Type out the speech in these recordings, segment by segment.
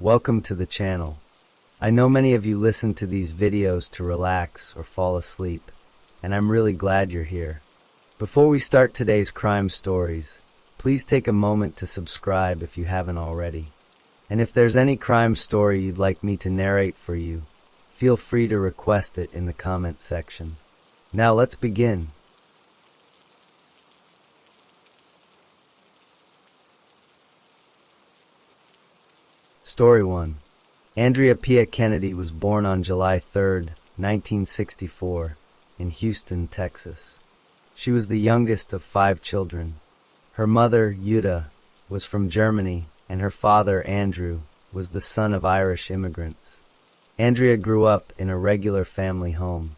Welcome to the channel. I know many of you listen to these videos to relax or fall asleep, and I'm really glad you're here. Before we start today's crime stories, please take a moment to subscribe if you haven't already. And if there's any crime story you'd like me to narrate for you, feel free to request it in the comment section. Now let's begin. Story 1. Andrea Pia Kennedy was born on July 3, 1964, in Houston, Texas. She was the youngest of 5 children. Her mother, Jutta, was from Germany, and her father, Andrew, was the son of Irish immigrants. Andrea grew up in a regular family home.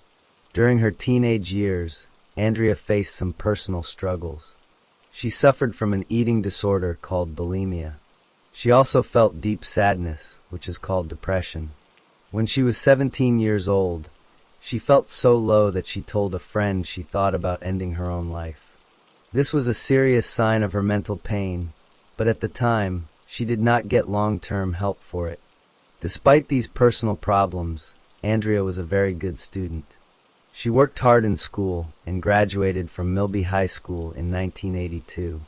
During her teenage years, Andrea faced some personal struggles. She suffered from an eating disorder called bulimia. She also felt deep sadness, which is called depression. When she was 17 years old, she felt so low that she told a friend she thought about ending her own life. This was a serious sign of her mental pain, but at the time, she did not get long-term help for it. Despite these personal problems, Andrea was a very good student. She worked hard in school and graduated from Milby High School in 1982.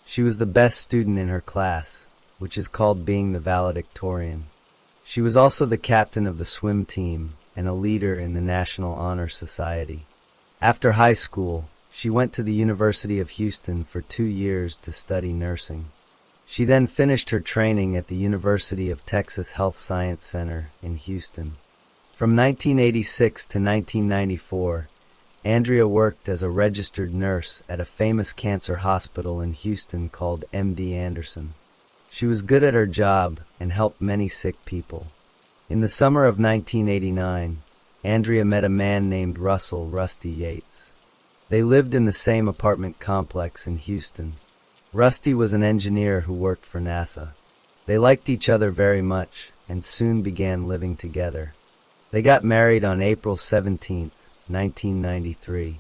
She was the best student in her class, which is called being the valedictorian. She was also the captain of the swim team and a leader in the National Honor Society. After high school, she went to the University of Houston for 2 years to study nursing. She then finished her training at the University of Texas Health Science Center in Houston. From 1986 to 1994, Andrea worked as a registered nurse at a famous cancer hospital in Houston called MD Anderson. She was good at her job and helped many sick people. In the summer of 1989, Andrea met a man named Russell "Rusty" Yates. They lived in the same apartment complex in Houston. Rusty was an engineer who worked for NASA. They liked each other very much and soon began living together. They got married on April 17, 1993.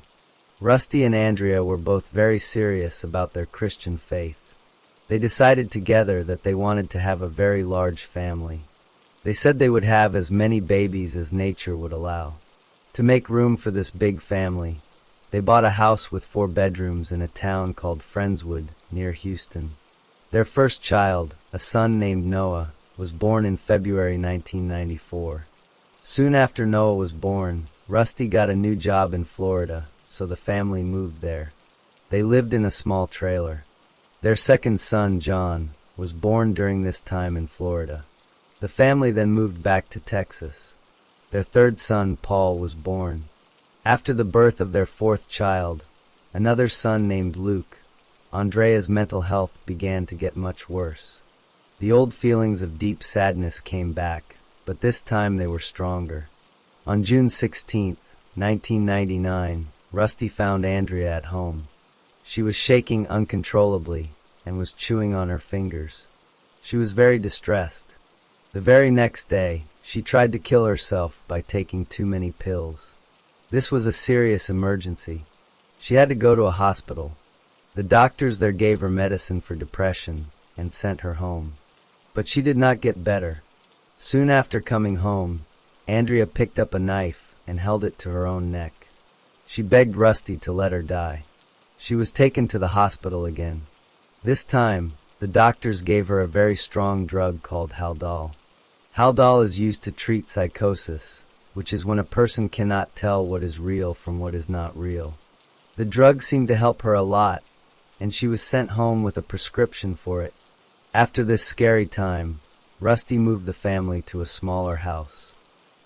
Rusty and Andrea were both very serious about their Christian faith. They decided together that they wanted to have a very large family. They said they would have as many babies as nature would allow. To make room for this big family, they bought a house with 4 bedrooms in a town called Friendswood, near Houston. Their first child, a son named Noah, was born in February 1994. Soon after Noah was born, Rusty got a new job in Florida, so the family moved there. They lived in a small trailer. Their second son, John, was born during this time in Florida. The family then moved back to Texas. Their third son, Paul, was born. After the birth of their 4th child, another son named Luke, Andrea's mental health began to get much worse. The old feelings of deep sadness came back, but this time they were stronger. On June 16, 1999, Rusty found Andrea at home. She was shaking uncontrollably and was chewing on her fingers. She was very distressed. The very next day, she tried to kill herself by taking too many pills. This was a serious emergency. She had to go to a hospital. The doctors there gave her medicine for depression and sent her home. But she did not get better. Soon after coming home, Andrea picked up a knife and held it to her own neck. She begged Rusty to let her die. She was taken to the hospital again. This time, the doctors gave her a very strong drug called Haldol. Haldol is used to treat psychosis, which is when a person cannot tell what is real from what is not real. The drug seemed to help her a lot, and she was sent home with a prescription for it. After this scary time, Rusty moved the family to a smaller house.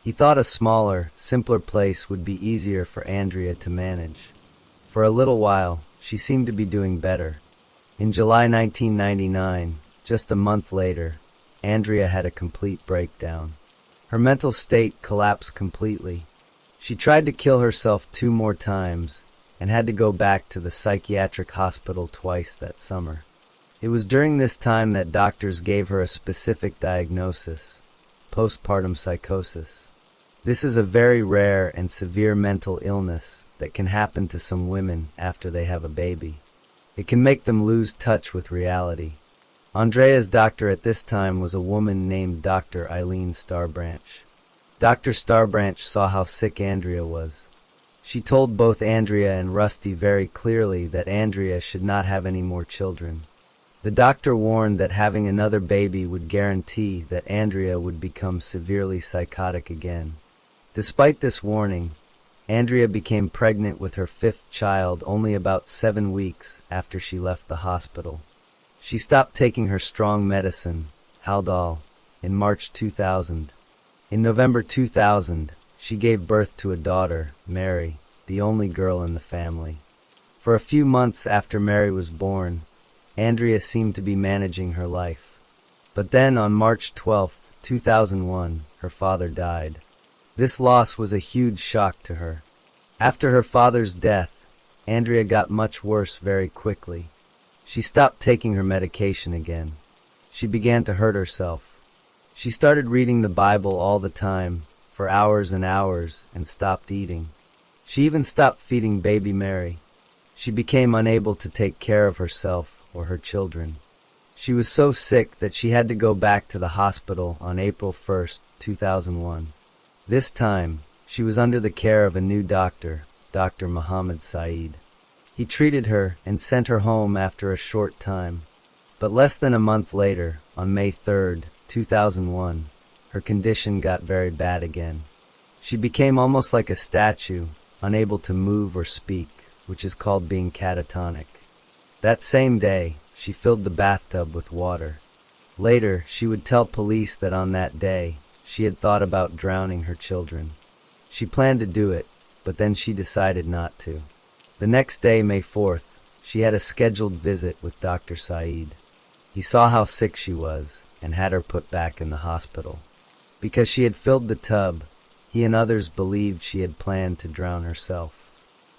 He thought a smaller, simpler place would be easier for Andrea to manage. For a little while, she seemed to be doing better. In July 1999, just a month later, Andrea had a complete breakdown. Her mental state collapsed completely. She tried to kill herself 2 more times and had to go back to the psychiatric hospital twice that summer. It was during this time that doctors gave her a specific diagnosis: postpartum psychosis. This is a very rare and severe mental illness that can happen to some women after they have a baby. It can make them lose touch with reality. Andrea's doctor at this time was a woman named Dr. Eileen Starbranch. Dr. Starbranch saw how sick Andrea was. She told both Andrea and Rusty very clearly that Andrea should not have any more children. The doctor warned that having another baby would guarantee that Andrea would become severely psychotic again. Despite this warning, Andrea became pregnant with her fifth child only about 7 weeks after she left the hospital. She stopped taking her strong medicine, Haldol, in March 2000. In November 2000, she gave birth to a daughter, Mary, the only girl in the family. For a few months after Mary was born, Andrea seemed to be managing her life. But then on March 12, 2001, her father died. This loss was a huge shock to her. After her father's death, Andrea got much worse very quickly. She stopped taking her medication again. She began to hurt herself. She started reading the Bible all the time, for hours and hours, and stopped eating. She even stopped feeding baby Mary. She became unable to take care of herself or her children. She was so sick that she had to go back to the hospital on April 1st, 2001. This time, she was under the care of a new doctor, Dr. Muhammad Saeed. He treated her and sent her home after a short time. But less than a month later, on May 3rd, 2001, her condition got very bad again. She became almost like a statue, unable to move or speak, which is called being catatonic. That same day, she filled the bathtub with water. Later, she would tell police that on that day, she had thought about drowning her children. She planned to do it, but then she decided not to. The next day, May 4th, she had a scheduled visit with Dr. Saeed. He saw how sick she was and had her put back in the hospital. Because she had filled the tub, he and others believed she had planned to drown herself.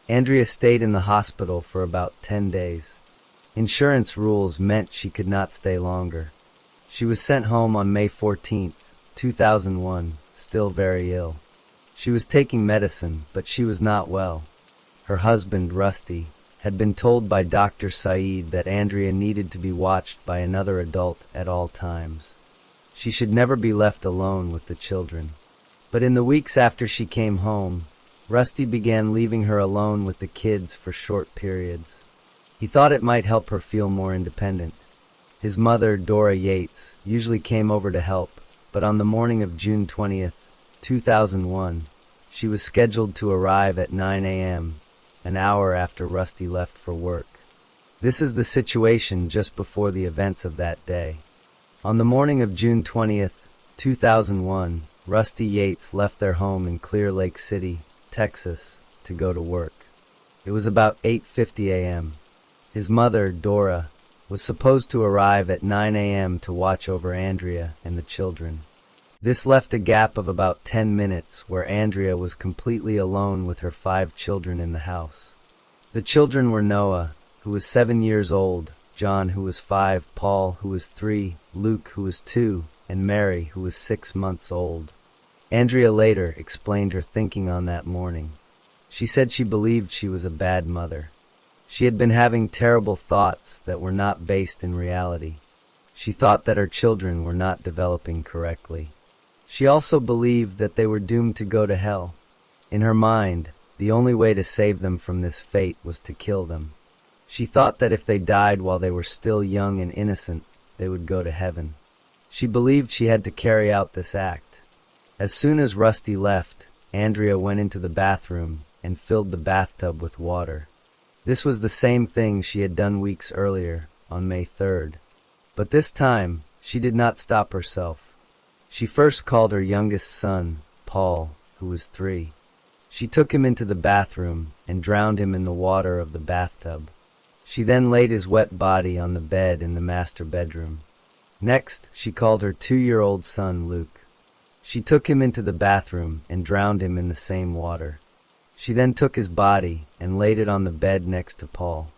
Andrea stayed in the hospital for about 10 days. Insurance rules meant she could not stay longer. She was sent home on May 14th, 2001, still very ill. She was taking medicine, but she was not well. Her husband, Rusty, had been told by Dr. Saeed that Andrea needed to be watched by another adult at all times. She should never be left alone with the children. But in the weeks after she came home, Rusty began leaving her alone with the kids for short periods. He thought it might help her feel more independent. His mother, Dora Yates, usually came over to help, but on the morning of June 20th, 2001, she was scheduled to arrive at 9 a.m., an hour after Rusty left for work. This is the situation just before the events of that day. On the morning of June 20th, 2001, Rusty Yates left their home in Clear Lake City, Texas, to go to work. It was about 8:50 a.m. His mother, Dora, was supposed to arrive at 9 a.m. to watch over Andrea and the children. This left a gap of about 10 minutes where Andrea was completely alone with her 5 children in the house. The children were Noah, who was 7 years old, John, who was 5, Paul, who was 3, Luke, who was 2, and Mary, who was 6 months old. Andrea later explained her thinking on that morning. She said she believed she was a bad mother. She had been having terrible thoughts that were not based in reality. She thought that her children were not developing correctly. She also believed that they were doomed to go to hell. In her mind, the only way to save them from this fate was to kill them. She thought that if they died while they were still young and innocent, they would go to heaven. She believed she had to carry out this act. As soon as Rusty left, Andrea went into the bathroom and filled the bathtub with water. This was the same thing she had done weeks earlier, on May 3rd. But this time, she did not stop herself. She first called her youngest son, Paul, who was 3. She took him into the bathroom and drowned him in the water of the bathtub. She then laid his wet body on the bed in the master bedroom. Next, she called her 2-year-old son, Luke. She took him into the bathroom and drowned him in the same water. She then took his body and laid it on the bed next to Paul.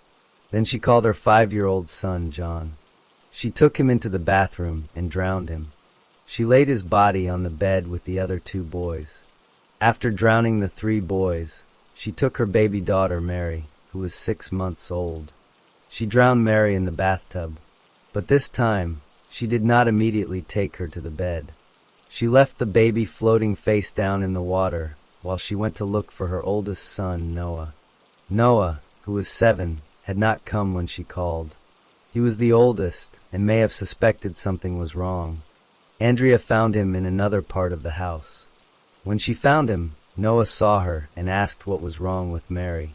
Then she called her 5-year-old son, John. She took him into the bathroom and drowned him. She laid his body on the bed with the other 2 boys. After drowning the 3 boys, she took her baby daughter, Mary, who was 6 months old. She drowned Mary in the bathtub. But this time, she did not immediately take her to the bed. She left the baby floating face down in the water while she went to look for her oldest son, Noah. Noah, who was 7, had not come when she called. He was the oldest and may have suspected something was wrong. Andrea found him in another part of the house. When she found him, Noah saw her and asked what was wrong with Mary.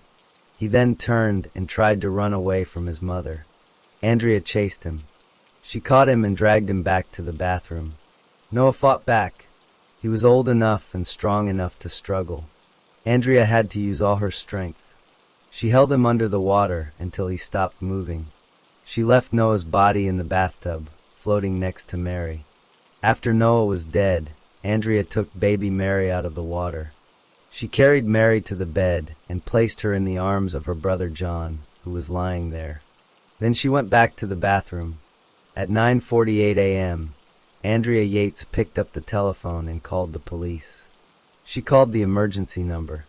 He then turned and tried to run away from his mother. Andrea chased him. She caught him and dragged him back to the bathroom. Noah fought back. He was old enough and strong enough to struggle. Andrea had to use all her strength. She held him under the water until he stopped moving. She left Noah's body in the bathtub, floating next to Mary. After Noah was dead, Andrea took baby Mary out of the water. She carried Mary to the bed and placed her in the arms of her brother John, who was lying there. Then she went back to the bathroom. At 9:48 a.m., Andrea Yates picked up the telephone and called the police. She called the emergency number.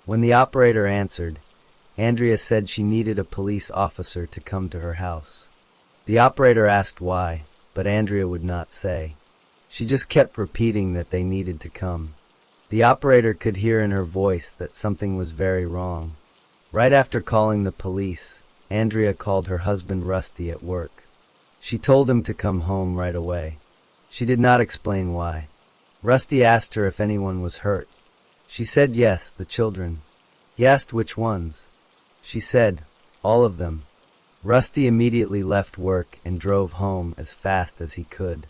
When the operator answered, Andrea said she needed a police officer to come to her house. The operator asked why, but Andrea would not say. She just kept repeating that they needed to come. The operator could hear in her voice that something was very wrong. Right after calling the police, Andrea called her husband Rusty at work. She told him to come home right away. She did not explain why. Rusty asked her if anyone was hurt. She said yes, the children. He asked which ones. She said, all of them. Rusty immediately left work and drove home as fast as he could.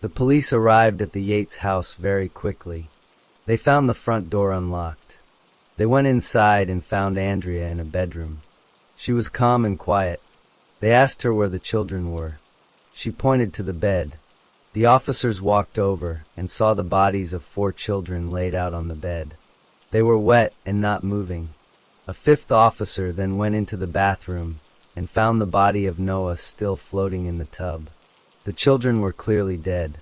The police arrived at the Yates house very quickly. They found the front door unlocked. They went inside and found Andrea in a bedroom. She was calm and quiet. They asked her where the children were. She pointed to the bed. The officers walked over and saw the bodies of 4 children laid out on the bed. They were wet and not moving. A 5th officer then went into the bathroom and found the body of Noah still floating in the tub. The children were clearly dead.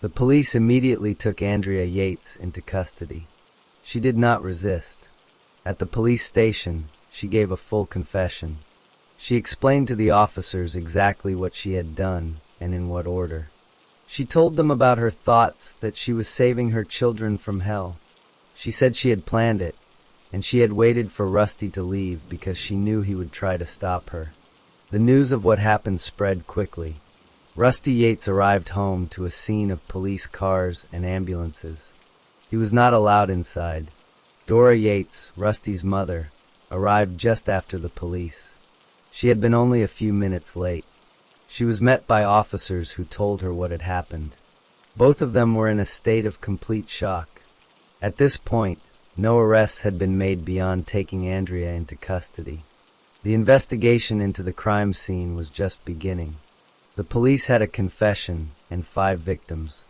The police immediately took Andrea Yates into custody. She did not resist. At the police station, she gave a full confession. She explained to the officers exactly what she had done and in what order. She told them about her thoughts that she was saving her children from hell. She said she had planned it, and she had waited for Rusty to leave because she knew he would try to stop her. The news of what happened spread quickly. Rusty Yates arrived home to a scene of police cars and ambulances. He was not allowed inside. Dora Yates, Rusty's mother, arrived just after the police. She had been only a few minutes late. She was met by officers who told her what had happened. Both of them were in a state of complete shock. At this point, no arrests had been made beyond taking Andrea into custody. The investigation into the crime scene was just beginning. The police had a confession and 5 victims.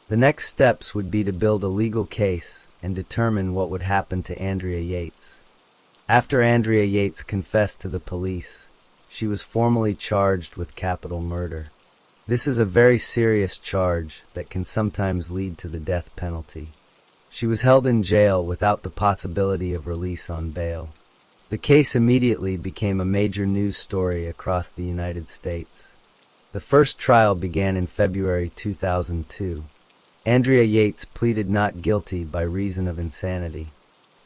The next steps would be to build a legal case and determine what would happen to Andrea Yates. After Andrea Yates confessed to the police, she was formally charged with capital murder. This is a very serious charge that can sometimes lead to the death penalty. She was held in jail without the possibility of release on bail. The case immediately became a major news story across the United States. The first trial began in February 2002. Andrea Yates pleaded not guilty by reason of insanity.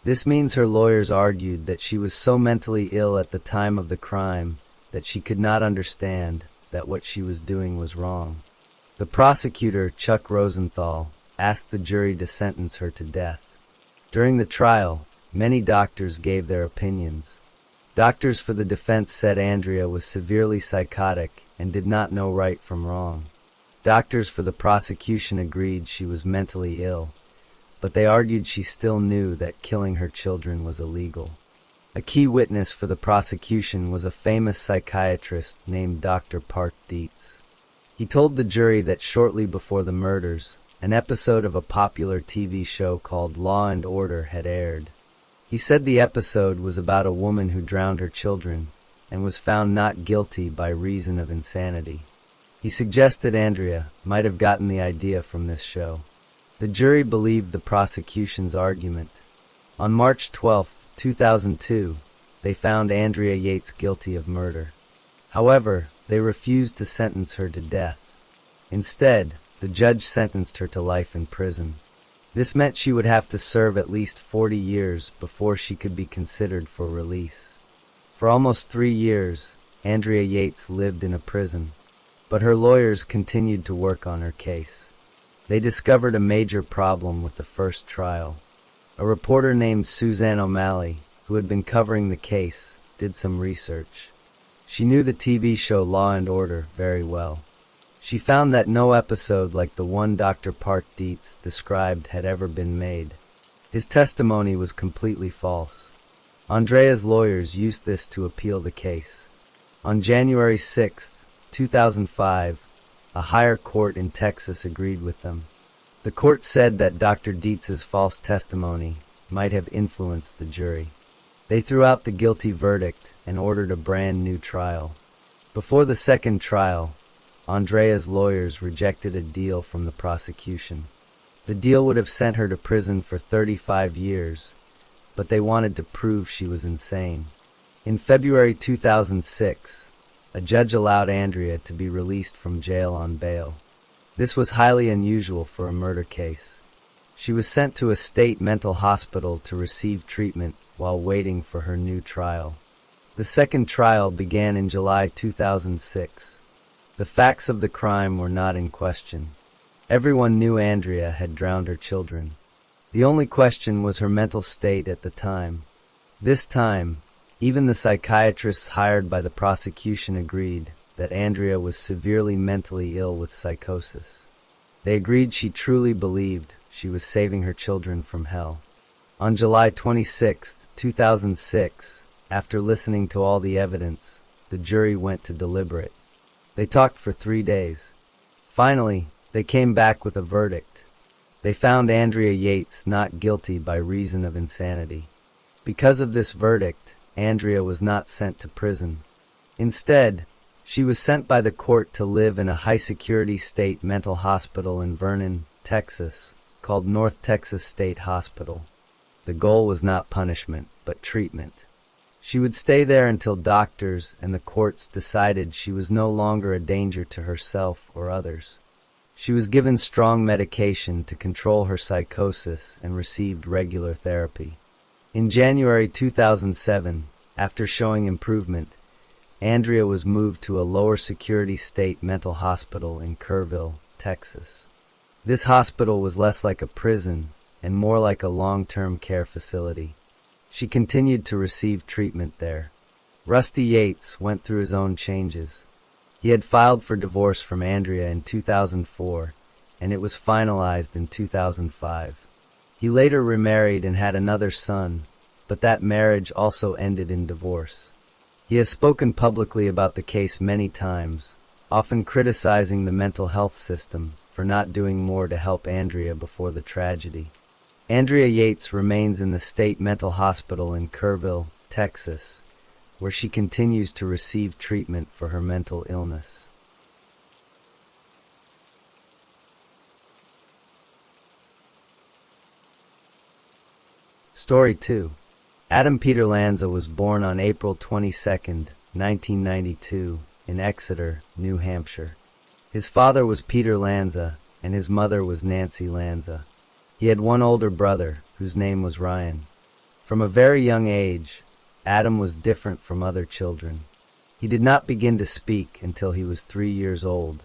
This means her lawyers argued that she was so mentally ill at the time of the crime that she could not understand that what she was doing was wrong. The prosecutor, Chuck Rosenthal, asked the jury to sentence her to death. During the trial, many doctors gave their opinions. Doctors for the defense said Andrea was severely psychotic and did not know right from wrong. Doctors for the prosecution agreed she was mentally ill, but they argued she still knew that killing her children was illegal. A key witness for the prosecution was a famous psychiatrist named Dr. Park Dietz. He told the jury that shortly before the murders, an episode of a popular TV show called Law and Order had aired. He said the episode was about a woman who drowned her children and was found not guilty by reason of insanity. He suggested Andrea might have gotten the idea from this show. The jury believed the prosecution's argument. On March 12, 2002, they found Andrea Yates guilty of murder. However, They refused to sentence her to death. Instead, the judge sentenced her to life in prison. This meant she would have to serve at least 40 years before she could be considered for release. For almost 3 years, Andrea Yates lived in a prison, but her lawyers continued to work on her case. They discovered a major problem with the first trial. A reporter named Suzanne O'Malley, who had been covering the case, did some research. She knew the TV show Law and Order very well. She found that no episode like the one Dr. Park Dietz described had ever been made. His testimony was completely false. Andrea's lawyers used this to appeal the case. On January 6, 2005, a higher court in Texas agreed with them. The court said that Dr. Dietz's false testimony might have influenced the jury. They threw out the guilty verdict and ordered a brand new trial. Before the second trial, Andrea's lawyers rejected a deal from the prosecution. The deal would have sent her to prison for 35 years, but they wanted to prove she was insane. In February 2006, a judge allowed Andrea to be released from jail on bail. This was highly unusual for a murder case. She was sent to a state mental hospital to receive treatment while waiting for her new trial. The second trial began in July 2006. The facts of the crime were not in question. Everyone knew Andrea had drowned her children. The only question was her mental state at the time. This time, even the psychiatrists hired by the prosecution agreed that Andrea was severely mentally ill with psychosis. They agreed she truly believed she was saving her children from hell. On July 26, 2006, after listening to all the evidence, the jury went to deliberate. They talked for 3 days. Finally, they came back with a verdict. They found Andrea Yates not guilty by reason of insanity. Because of this verdict, Andrea was not sent to prison. Instead, she was sent by the court to live in a high-security state mental hospital in Vernon, Texas, called North Texas State Hospital. The goal was not punishment, but treatment. She would stay there until doctors and the courts decided she was no longer a danger to herself or others. She was given strong medication to control her psychosis and received regular therapy. In January 2007, after showing improvement, Andrea was moved to a lower security state mental hospital in Kerrville, Texas. This hospital was less like a prison and more like a long-term care facility. She continued to receive treatment there. Rusty Yates went through his own changes. He had filed for divorce from Andrea in 2004, and it was finalized in 2005. He later remarried and had another son, but that marriage also ended in divorce. He has spoken publicly about the case many times, often criticizing the mental health system for not doing more to help Andrea before the tragedy. Andrea Yates remains in the state mental hospital in Kerrville, Texas, where she continues to receive treatment for her mental illness. Story 2. Adam Peter Lanza was born on April 22, 1992, in Exeter, New Hampshire. His father was Peter Lanza, and his mother was Nancy Lanza. He had one older brother, whose name was Ryan. From a very young age, Adam was different from other children. He did not begin to speak until he was 3 years old.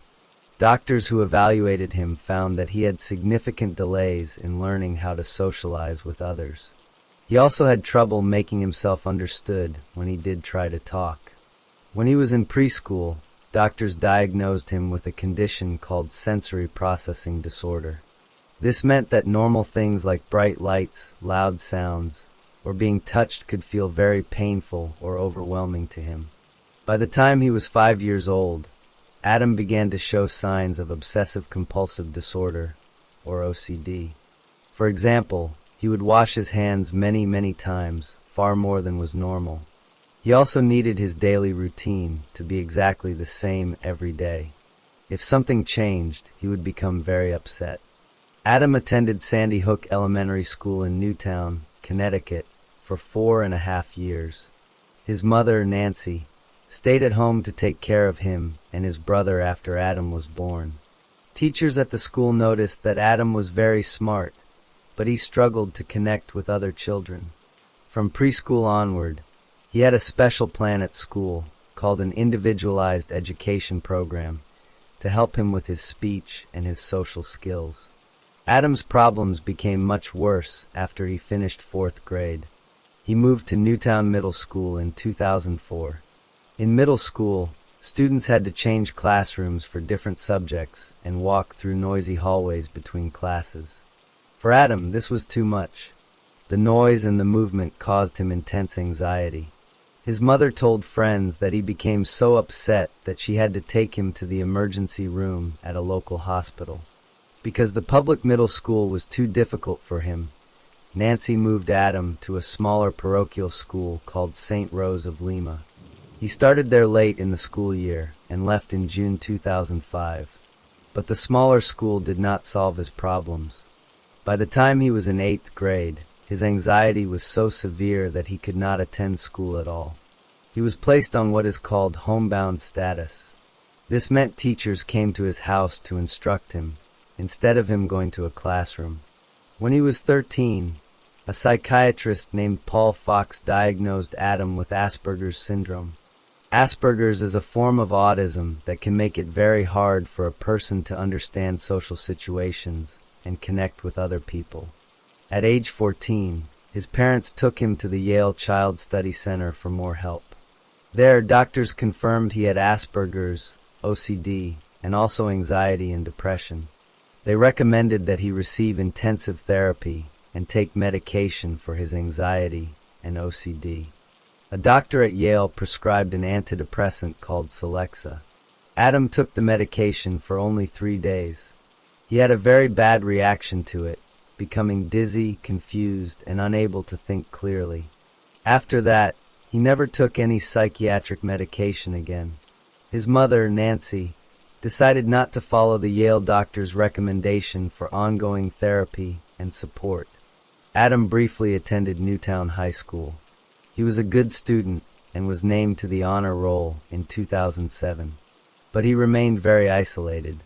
Doctors who evaluated him found that he had significant delays in learning how to socialize with others. He also had trouble making himself understood when he did try to talk. When he was in preschool, doctors diagnosed him with a condition called sensory processing disorder. This meant that normal things like bright lights, loud sounds, or being touched could feel very painful or overwhelming to him. By the time he was 5 years old, Adam began to show signs of obsessive-compulsive disorder, or OCD. For example, he would wash his hands many times, far more than was normal. He also needed his daily routine to be exactly the same every day. If something changed, he would become very upset. Adam attended Sandy Hook Elementary School in Newtown, Connecticut, for 4.5 years. His mother, Nancy, stayed at home to take care of him and his brother after Adam was born. Teachers at the school noticed that Adam was very smart, but he struggled to connect with other children. From preschool onward, he had a special plan at school called an individualized education program to help him with his speech and his social skills. Adam's problems became much worse after he finished 4th grade. He moved to Newtown Middle School in 2004. In middle school, students had to change classrooms for different subjects and walk through noisy hallways between classes. For Adam, this was too much. The noise and the movement caused him intense anxiety. His mother told friends that he became so upset that she had to take him to the emergency room at a local hospital. Because the public middle school was too difficult for him, Nancy moved Adam to a smaller parochial school called St. Rose of Lima. He started there late in the school year and left in June 2005. But the smaller school did not solve his problems. By the time he was in 8th grade, his anxiety was so severe that he could not attend school at all. He was placed on what is called homebound status. This meant teachers came to his house to instruct him, instead of him going to a classroom. When he was 13, a psychiatrist named Paul Fox diagnosed Adam with Asperger's syndrome. Asperger's is a form of autism that can make it very hard for a person to understand social situations and connect with other people. At age 14, his parents took him to the Yale Child Study Center for more help. There, doctors confirmed he had Asperger's, OCD, and also anxiety and depression. They recommended that he receive intensive therapy and take medication for his anxiety and OCD. A doctor at Yale prescribed an antidepressant called Celexa. Adam took the medication for only 3 days. He had a very bad reaction to it, becoming dizzy, confused, and unable to think clearly. After that, he never took any psychiatric medication again. His mother, Nancy, decided not to follow the Yale doctor's recommendation for ongoing therapy and support. Adam briefly attended Newtown High School. He was a good student and was named to the honor roll in 2007. But he remained very isolated.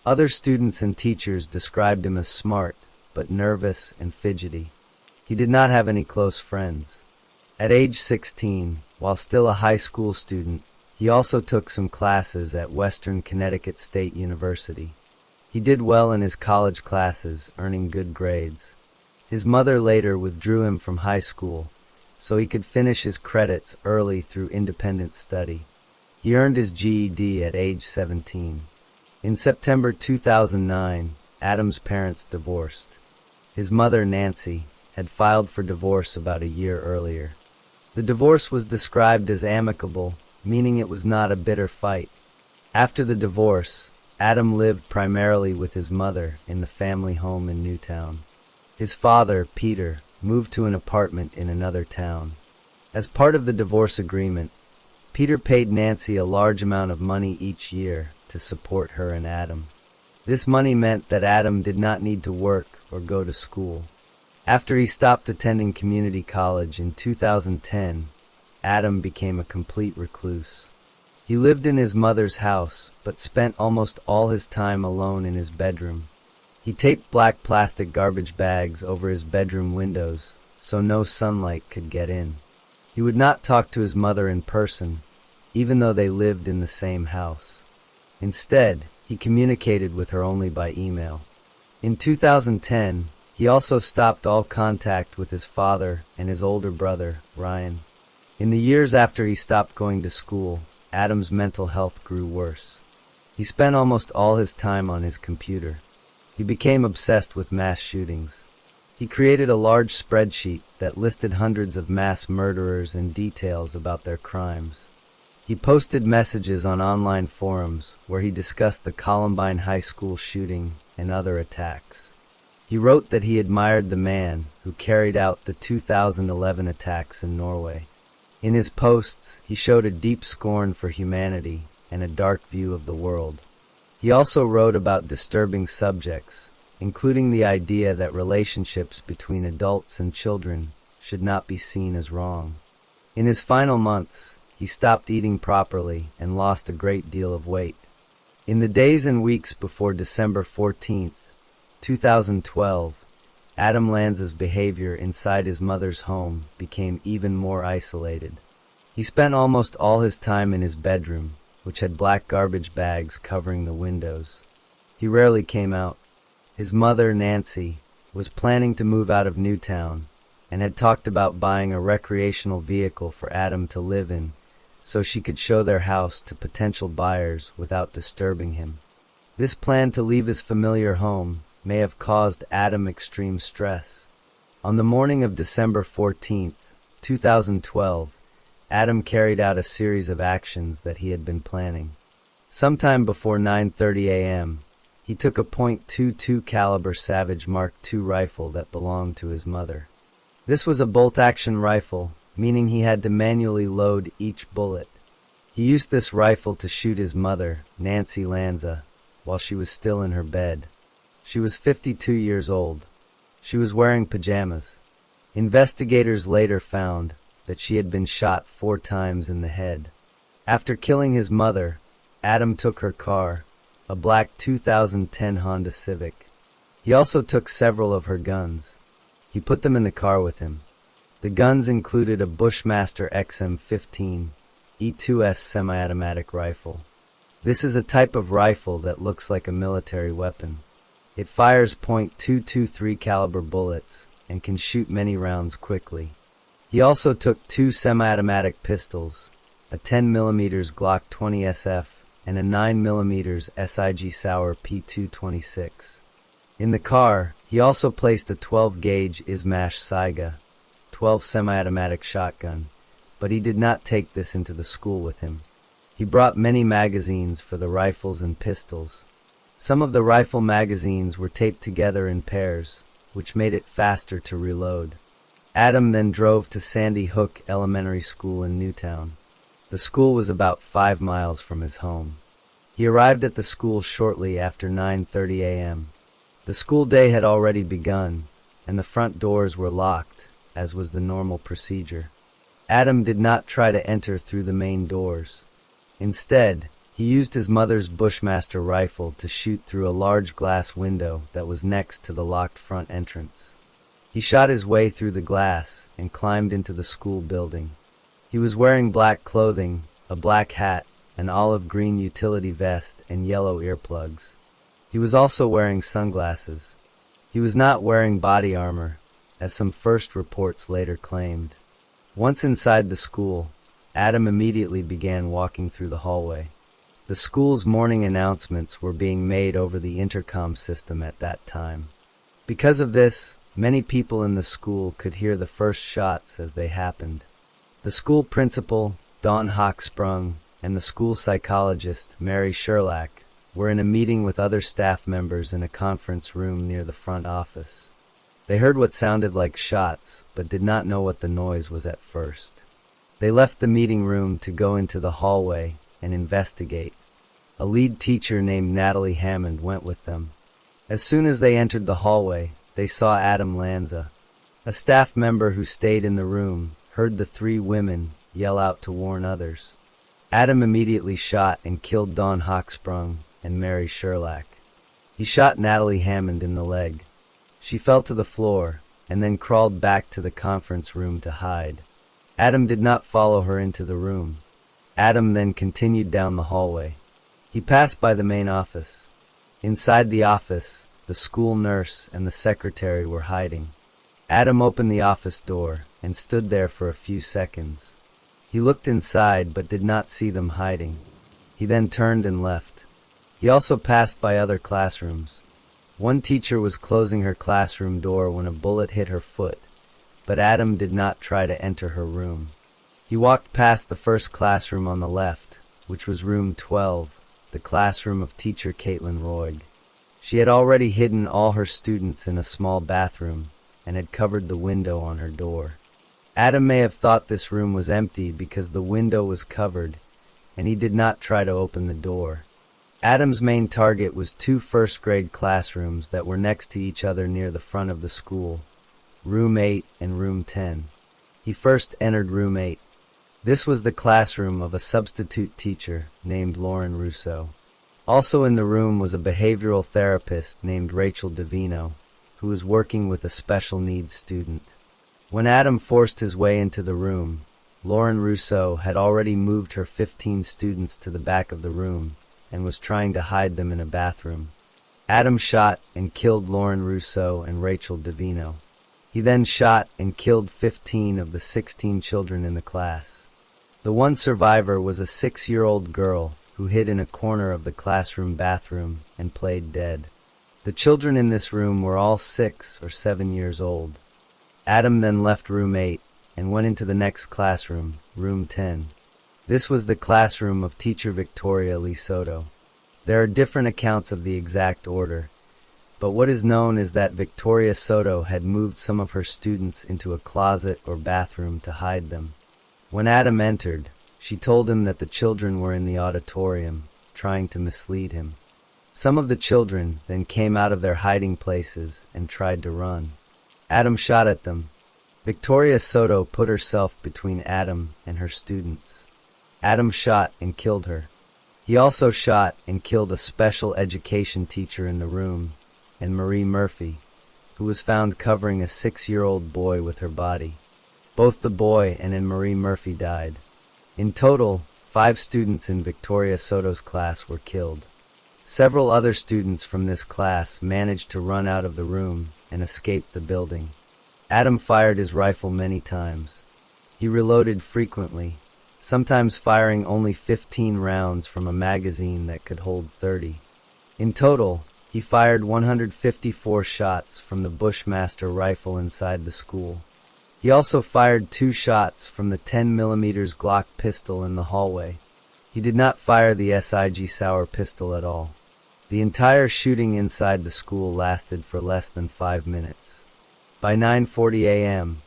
Other students and teachers described him as smart, but nervous and fidgety. He did not have any close friends. At age 16, while still a high school student, he also took some classes at Western Connecticut State University. He did well in his college classes, earning good grades. His mother later withdrew him from high school, so he could finish his credits early through independent study. He earned his GED at age 17. In September 2009, Adam's parents divorced. His mother, Nancy, had filed for divorce about a year earlier. The divorce was described as amicable, meaning it was not a bitter fight. After the divorce, Adam lived primarily with his mother in the family home in Newtown. His father, Peter, moved to an apartment in another town. As part of the divorce agreement, Peter paid Nancy a large amount of money each year to support her and Adam. This money meant that Adam did not need to work or go to school. After he stopped attending community college in 2010, Adam became a complete recluse. He lived in his mother's house, but spent almost all his time alone in his bedroom. He taped black plastic garbage bags over his bedroom windows so no sunlight could get in. He would not talk to his mother in person, even though they lived in the same house. Instead, he communicated with her only by email. In 2010, he also stopped all contact with his father and his older brother, Ryan. In the years after he stopped going to school, Adam's mental health grew worse. He spent almost all his time on his computer. He became obsessed with mass shootings. He created a large spreadsheet that listed hundreds of mass murderers and details about their crimes. He posted messages on online forums where he discussed the Columbine High School shooting and other attacks. He wrote that he admired the man who carried out the 2011 attacks in Norway. In his posts, he showed a deep scorn for humanity and a dark view of the world. He also wrote about disturbing subjects, including the idea that relationships between adults and children should not be seen as wrong. In his final months, he stopped eating properly and lost a great deal of weight. In the days and weeks before December 14th, 2012, Adam Lanza's behavior inside his mother's home became even more isolated. He spent almost all his time in his bedroom, which had black garbage bags covering the windows. He rarely came out. His mother, Nancy, was planning to move out of Newtown and had talked about buying a recreational vehicle for Adam to live in so she could show their house to potential buyers without disturbing him. This plan to leave his familiar home may have caused Adam extreme stress. On the morning of December 14th, 2012, Adam carried out a series of actions that he had been planning. Sometime before 9:30 a.m., he took a .22 caliber Savage Mark II rifle that belonged to his mother. This was a bolt-action rifle, meaning he had to manually load each bullet. He used this rifle to shoot his mother, Nancy Lanza, while she was still in her bed. She was 52 years old. She was wearing pajamas. Investigators later found that she had been shot 4 times in the head. After killing his mother, Adam took her car, a black 2010 Honda Civic. He also took several of her guns. He put them in the car with him. The guns included a Bushmaster XM15 E2S semi-automatic rifle. This is a type of rifle that looks like a military weapon. It fires .223 caliber bullets and can shoot many rounds quickly. He also took 2 semi-automatic pistols, a 10mm Glock 20 SF and a 9mm SIG Sauer P226. In the car, he also placed a 12-gauge Izmash Saiga 12 semi-automatic shotgun, but he did not take this into the school with him. He brought many magazines for the rifles and pistols. Some of the rifle magazines were taped together in pairs, which made it faster to reload. Adam then drove to Sandy Hook Elementary School in Newtown. The school was about 5 miles from his home. He arrived at the school shortly after 9:30 a.m. The school day had already begun, and the front doors were locked, as was the normal procedure. Adam did not try to enter through the main doors. Instead, he used his mother's Bushmaster rifle to shoot through a large glass window that was next to the locked front entrance. He shot his way through the glass and climbed into the school building. He was wearing black clothing, a black hat, an olive green utility vest, and yellow earplugs. He was also wearing sunglasses. He was not wearing body armor, as some first reports later claimed. Once inside the school, Adam immediately began walking through the hallway. The school's morning announcements were being made over the intercom system at that time. Because of this, many people in the school could hear the first shots as they happened. The school principal, Dawn Hochsprung, and the school psychologist, Mary Sherlack, were in a meeting with other staff members in a conference room near the front office. They heard what sounded like shots, but did not know what the noise was at first. They left the meeting room to go into the hallway and investigate. A lead teacher named Natalie Hammond went with them. As soon as they entered the hallway, they saw Adam Lanza. A staff member who stayed in the room heard the 3 women yell out to warn others. Adam immediately shot and killed Dawn Hochsprung and Mary Sherlack. He shot Natalie Hammond in the leg. She fell to the floor and then crawled back to the conference room to hide. Adam did not follow her into the room. Adam then continued down the hallway. He passed by the main office. Inside the office, the school nurse and the secretary were hiding. Adam opened the office door and stood there for a few seconds. He looked inside but did not see them hiding. He then turned and left. He also passed by other classrooms. One teacher was closing her classroom door when a bullet hit her foot, but Adam did not try to enter her room. He walked past the first classroom on the left, which was room 12, the classroom of teacher Caitlin Roig. She had already hidden all her students in a small bathroom and had covered the window on her door. Adam may have thought this room was empty because the window was covered, and he did not try to open the door. Adam's main target was 2 first-grade classrooms that were next to each other near the front of the school, Room 8 and Room 10. He first entered Room 8. This was the classroom of a substitute teacher named Lauren Rousseau. Also in the room was a behavioral therapist named Rachel Davino, who was working with a special needs student. When Adam forced his way into the room, Lauren Rousseau had already moved her 15 students to the back of the room and was trying to hide them in a bathroom. Adam shot and killed Lauren Rousseau and Rachel Davino. He then shot and killed 15 of the 16 children in the class. The one survivor was a 6-year-old girl who hid in a corner of the classroom bathroom and played dead. The children in this room were all 6 or 7 years old. Adam then left room 8 and went into the next classroom, room 10. This was the classroom of teacher Victoria Lee Soto. There are different accounts of the exact order, but what is known is that Victoria Soto had moved some of her students into a closet or bathroom to hide them. When Adam entered, she told him that the children were in the auditorium, trying to mislead him. Some of the children then came out of their hiding places and tried to run. Adam shot at them. Victoria Soto put herself between Adam and her students. Adam shot and killed her. He also shot and killed a special education teacher in the room, and Marie Murphy, who was found covering a 6-year-old boy with her body. Both the boy and Marie Murphy died. In total, 5 students in Victoria Soto's class were killed. Several other students from this class managed to run out of the room and escape the building. Adam fired his rifle many times. He reloaded frequently, sometimes firing only 15 rounds from a magazine that could hold 30. In total, he fired 154 shots from the Bushmaster rifle inside the school. He also fired 2 shots from the 10mm Glock pistol in the hallway. He did not fire the SIG Sauer pistol at all. The entire shooting inside the school lasted for less than 5 minutes. By 9:40 a.m.,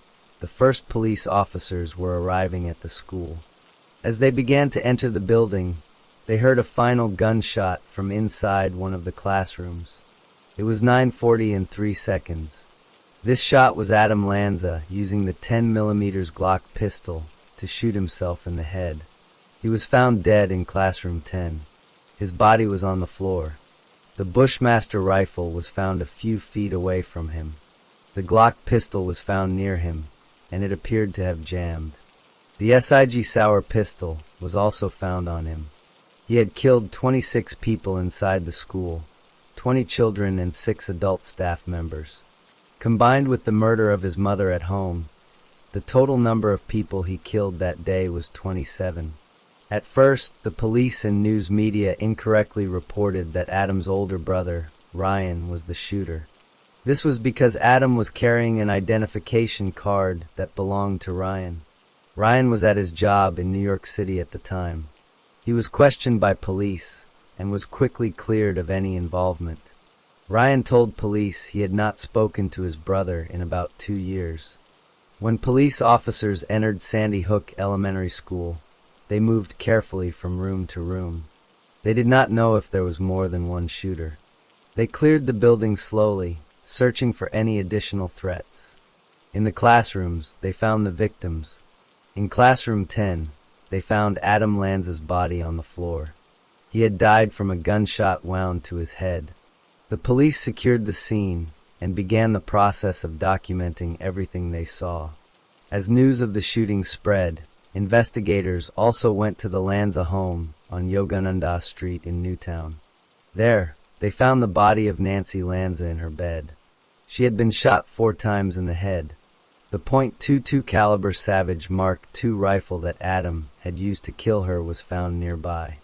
the first police officers were arriving at the school. As they began to enter the building, they heard a final gunshot from inside one of the classrooms. It was 9:40 and 3 seconds. This shot was Adam Lanza using the 10mm Glock pistol to shoot himself in the head. He was found dead in classroom 10. His body was on the floor. The Bushmaster rifle was found a few feet away from him. The Glock pistol was found near him, and it appeared to have jammed. The SIG Sauer pistol was also found on him. He had killed 26 people inside the school, 20 children and 6 adult staff members. Combined with the murder of his mother at home, the total number of people he killed that day was 27. At first, the police and news media incorrectly reported that Adam's older brother, Ryan, was the shooter. This was because Adam was carrying an identification card that belonged to Ryan. Ryan was at his job in New York City at the time. He was questioned by police and was quickly cleared of any involvement. Ryan told police he had not spoken to his brother in about 2 years. When police officers entered Sandy Hook Elementary School, they moved carefully from room to room. They did not know if there was more than one shooter. They cleared the building slowly, searching for any additional threats. In the classrooms, they found the victims. In classroom 10, they found Adam Lanza's body on the floor. He had died from a gunshot wound to his head. The police secured the scene and began the process of documenting everything they saw. As news of the shooting spread, investigators also went to the Lanza home on Yogananda Street in Newtown. There, they found the body of Nancy Lanza in her bed. She had been shot 4 times in the head. The .22 caliber Savage Mark II rifle that Adam had used to kill her was found nearby.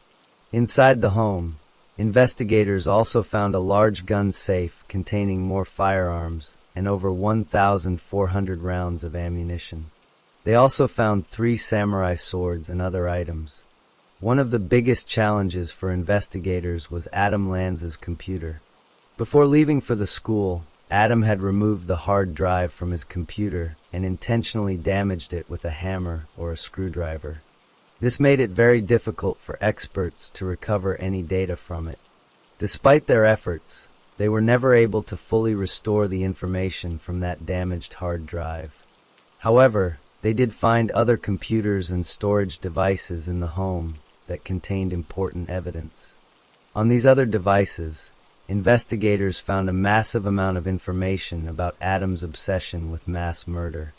Inside the home, investigators also found a large gun safe containing more firearms and over 1,400 rounds of ammunition. They also found 3 samurai swords and other items. One of the biggest challenges for investigators was Adam Lanza's computer. Before leaving for the school, Adam had removed the hard drive from his computer and intentionally damaged it with a hammer or a screwdriver. This made it very difficult for experts to recover any data from it. Despite their efforts, they were never able to fully restore the information from that damaged hard drive. However, They did find other computers and storage devices in the home that contained important evidence. On these other devices, investigators found a massive amount of information about Adam's obsession with mass murder.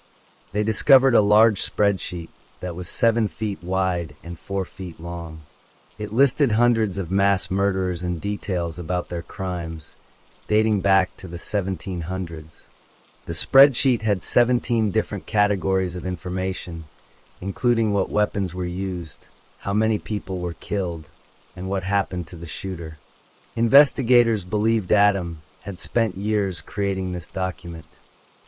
They discovered a large spreadsheet that was 7 feet wide and 4 feet long. It listed hundreds of mass murderers and details about their crimes, dating back to the 1700s. The spreadsheet had 17 different categories of information, including what weapons were used, how many people were killed, and what happened to the shooter. Investigators believed Adam had spent years creating this document.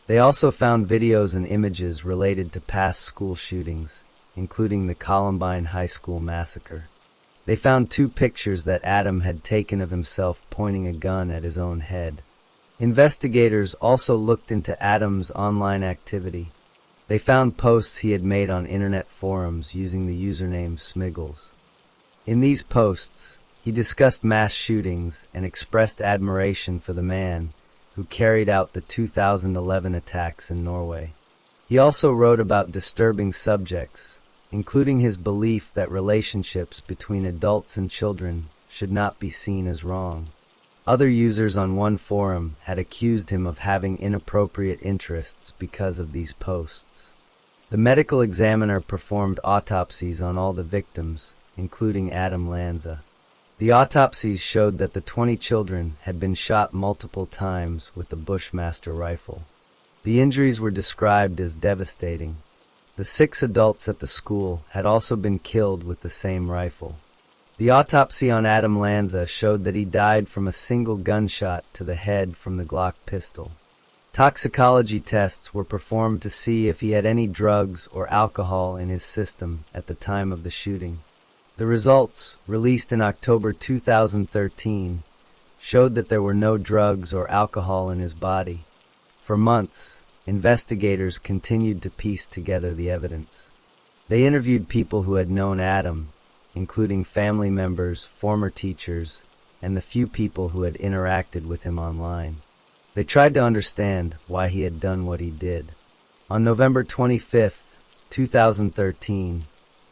They also found videos and images related to past school shootings, including the Columbine High School massacre. They found 2 pictures that Adam had taken of himself pointing a gun at his own head. Investigators also looked into Adam's online activity. They found posts he had made on internet forums using the username Smiggles. In these posts, he discussed mass shootings and expressed admiration for the man who carried out the 2011 attacks in Norway. He also wrote about disturbing subjects, including his belief that relationships between adults and children should not be seen as wrong. Other users on one forum had accused him of having inappropriate interests because of these posts. The medical examiner performed autopsies on all the victims, including Adam Lanza. The autopsies showed that the 20 children had been shot multiple times with the Bushmaster rifle. The injuries were described as devastating. The 6 adults at the school had also been killed with the same rifle. The autopsy on Adam Lanza showed that he died from a single gunshot to the head from the Glock pistol. Toxicology tests were performed to see if he had any drugs or alcohol in his system at the time of the shooting. The results, released in October 2013, showed that there were no drugs or alcohol in his body. For months, investigators continued to piece together the evidence. They interviewed people who had known Adam, including family members, former teachers, and the few people who had interacted with him online. They tried to understand why he had done what he did. On November 25, 2013,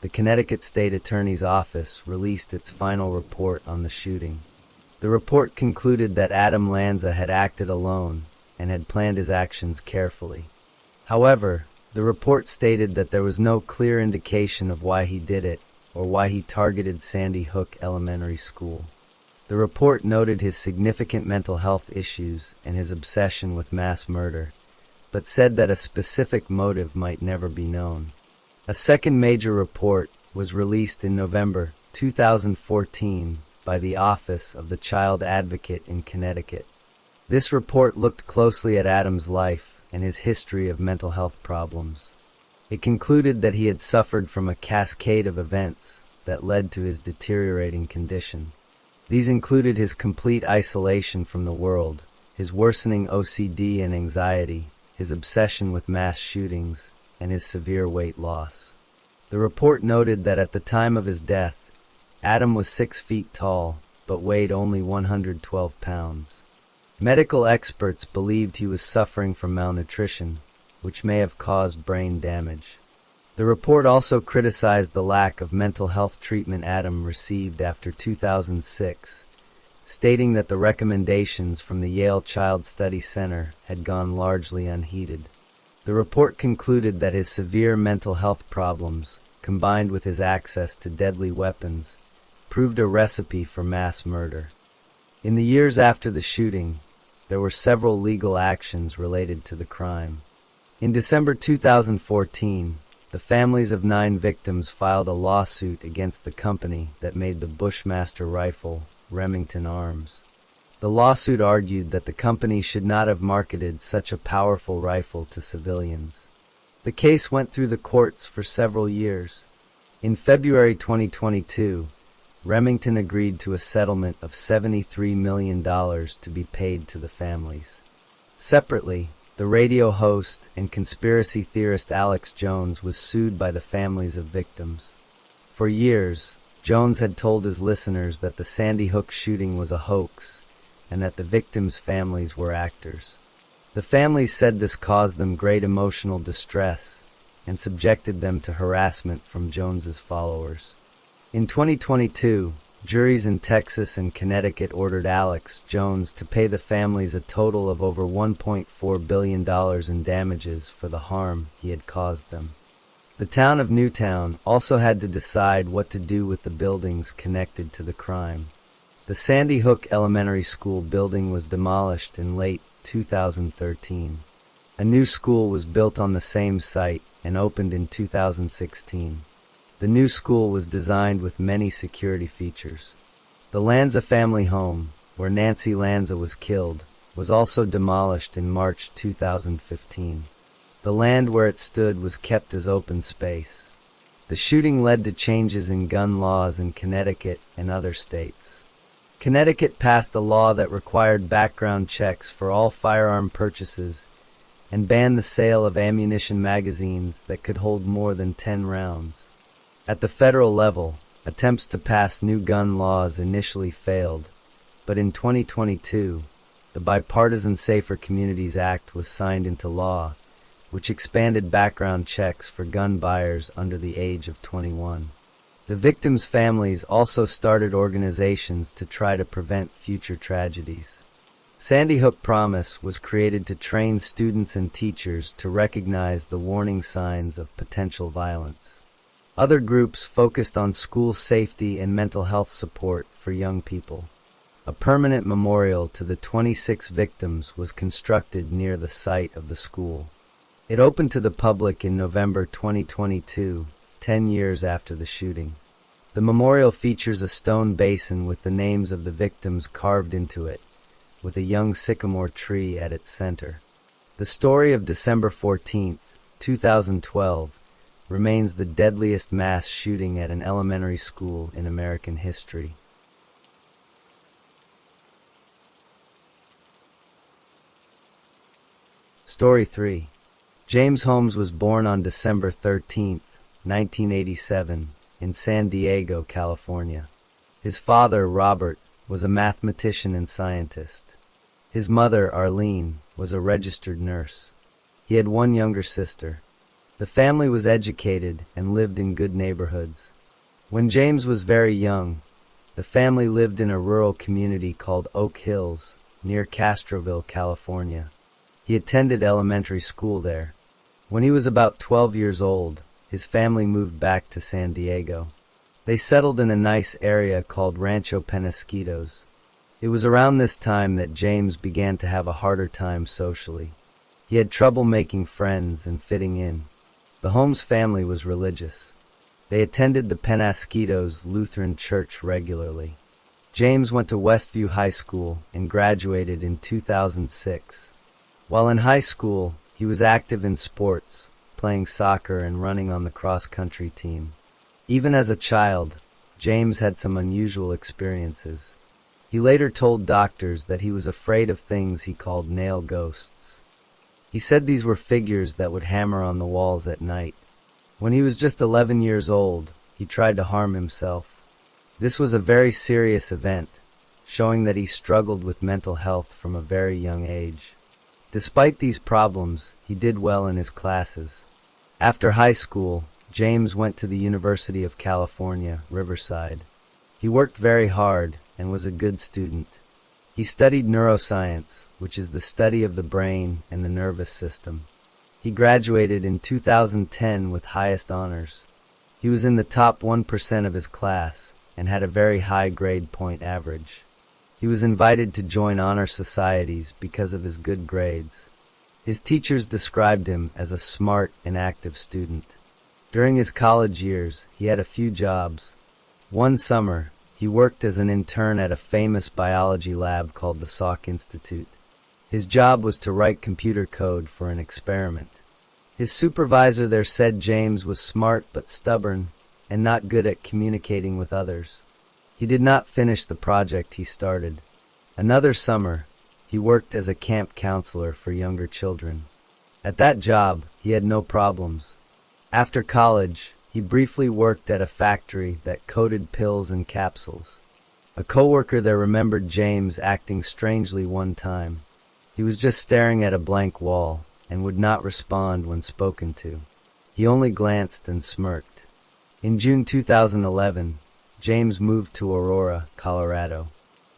the Connecticut State Attorney's Office released its final report on the shooting. The report concluded that Adam Lanza had acted alone and had planned his actions carefully. However, the report stated that there was no clear indication of why he did it or why he targeted Sandy Hook Elementary School. The report noted his significant mental health issues and his obsession with mass murder, but said that a specific motive might never be known. A second major report was released in November 2014 by the Office of the Child Advocate in Connecticut. This report looked closely at Adam's life and his history of mental health problems. It concluded that he had suffered from a cascade of events that led to his deteriorating condition. These included his complete isolation from the world, his worsening OCD and anxiety, his obsession with mass shootings, and his severe weight loss. The report noted that at the time of his death, Adam was 6 feet tall, but weighed only 112 pounds. Medical experts believed he was suffering from malnutrition, which may have caused brain damage. The report also criticized the lack of mental health treatment Adam received after 2006, stating that the recommendations from the Yale Child Study Center had gone largely unheeded. The report concluded that his severe mental health problems, combined with his access to deadly weapons, proved a recipe for mass murder. In the years after the shooting, there were several legal actions related to the crime. In December 2014, the families of 9 victims filed a lawsuit against the company that made the Bushmaster rifle, Remington Arms. The lawsuit argued that the company should not have marketed such a powerful rifle to civilians. The case went through the courts for several years. In February 2022, Remington agreed to a settlement of $73 million to be paid to the families. Separately, the radio host and conspiracy theorist Alex Jones was sued by the families of victims. For years, Jones had told his listeners that the Sandy Hook shooting was a hoax and that the victims' families were actors. The families said this caused them great emotional distress and subjected them to harassment from Jones's followers. In 2022, juries in Texas and Connecticut ordered Alex Jones to pay the families a total of over $1.4 billion in damages for the harm he had caused them. The town of Newtown also had to decide what to do with the buildings connected to the crime. The Sandy Hook Elementary School building was demolished in late 2013. A new school was built on the same site and opened in 2016. The new school was designed with many security features. The Lanza family home, where Nancy Lanza was killed, was also demolished in March 2015. The land where it stood was kept as open space. The shooting led to changes in gun laws in Connecticut and other states. Connecticut passed a law that required background checks for all firearm purchases and banned the sale of ammunition magazines that could hold more than 10 rounds. At the federal level, attempts to pass new gun laws initially failed, but in 2022, the Bipartisan Safer Communities Act was signed into law, which expanded background checks for gun buyers under the age of 21. The victims' families also started organizations to try to prevent future tragedies. Sandy Hook Promise was created to train students and teachers to recognize the warning signs of potential violence. Other groups focused on school safety and mental health support for young people. A permanent memorial to the 26 victims was constructed near the site of the school. It opened to the public in November 2022, 10 years after the shooting. The memorial features a stone basin with the names of the victims carved into it, with a young sycamore tree at its center. The story of December 14, 2012, remains the deadliest mass shooting at an elementary school in American history. Story 3. James Holmes was born on December 13, 1987, in San Diego, California. His father, Robert, was a mathematician and scientist. His mother, Arlene, was a registered nurse. He had one younger sister. The family was educated and lived in good neighborhoods. When James was very young, the family lived in a rural community called Oak Hills, near Castroville, California. He attended elementary school there. When he was about 12 years old, his family moved back to San Diego. They settled in a nice area called Rancho Penasquitos. It was around this time that James began to have a harder time socially. He had trouble making friends and fitting in. The Holmes family was religious. They attended the Penasquitos Lutheran Church regularly. James went to Westview High School and graduated in 2006. While in high school, he was active in sports, playing soccer and running on the cross-country team. Even as a child, James had some unusual experiences. He later told doctors that he was afraid of things he called nail ghosts. He said these were figures that would hammer on the walls at night. When he was just 11 years old, he tried to harm himself. This was a very serious event, showing that he struggled with mental health from a very young age. Despite these problems, he did well in his classes. After high school, James went to the University of California, Riverside. He worked very hard and was a good student. He studied neuroscience, which is the study of the brain and the nervous system. He graduated in 2010 with highest honors. He was in the top 1% of his class and had a very high grade point average. He was invited to join honor societies because of his good grades. His teachers described him as a smart and active student. During his college years, he had a few jobs. One summer, he worked as an intern at a famous biology lab called the Salk Institute. His job was to write computer code for an experiment. His supervisor there said James was smart but stubborn and not good at communicating with others. He did not finish the project he started. Another summer, he worked as a camp counselor for younger children. At that job, he had no problems. After college, he briefly worked at a factory that coated pills and capsules. A coworker there remembered James acting strangely one time. He was just staring at a blank wall and would not respond when spoken to. He only glanced and smirked. In June 2011, James moved to Aurora, Colorado.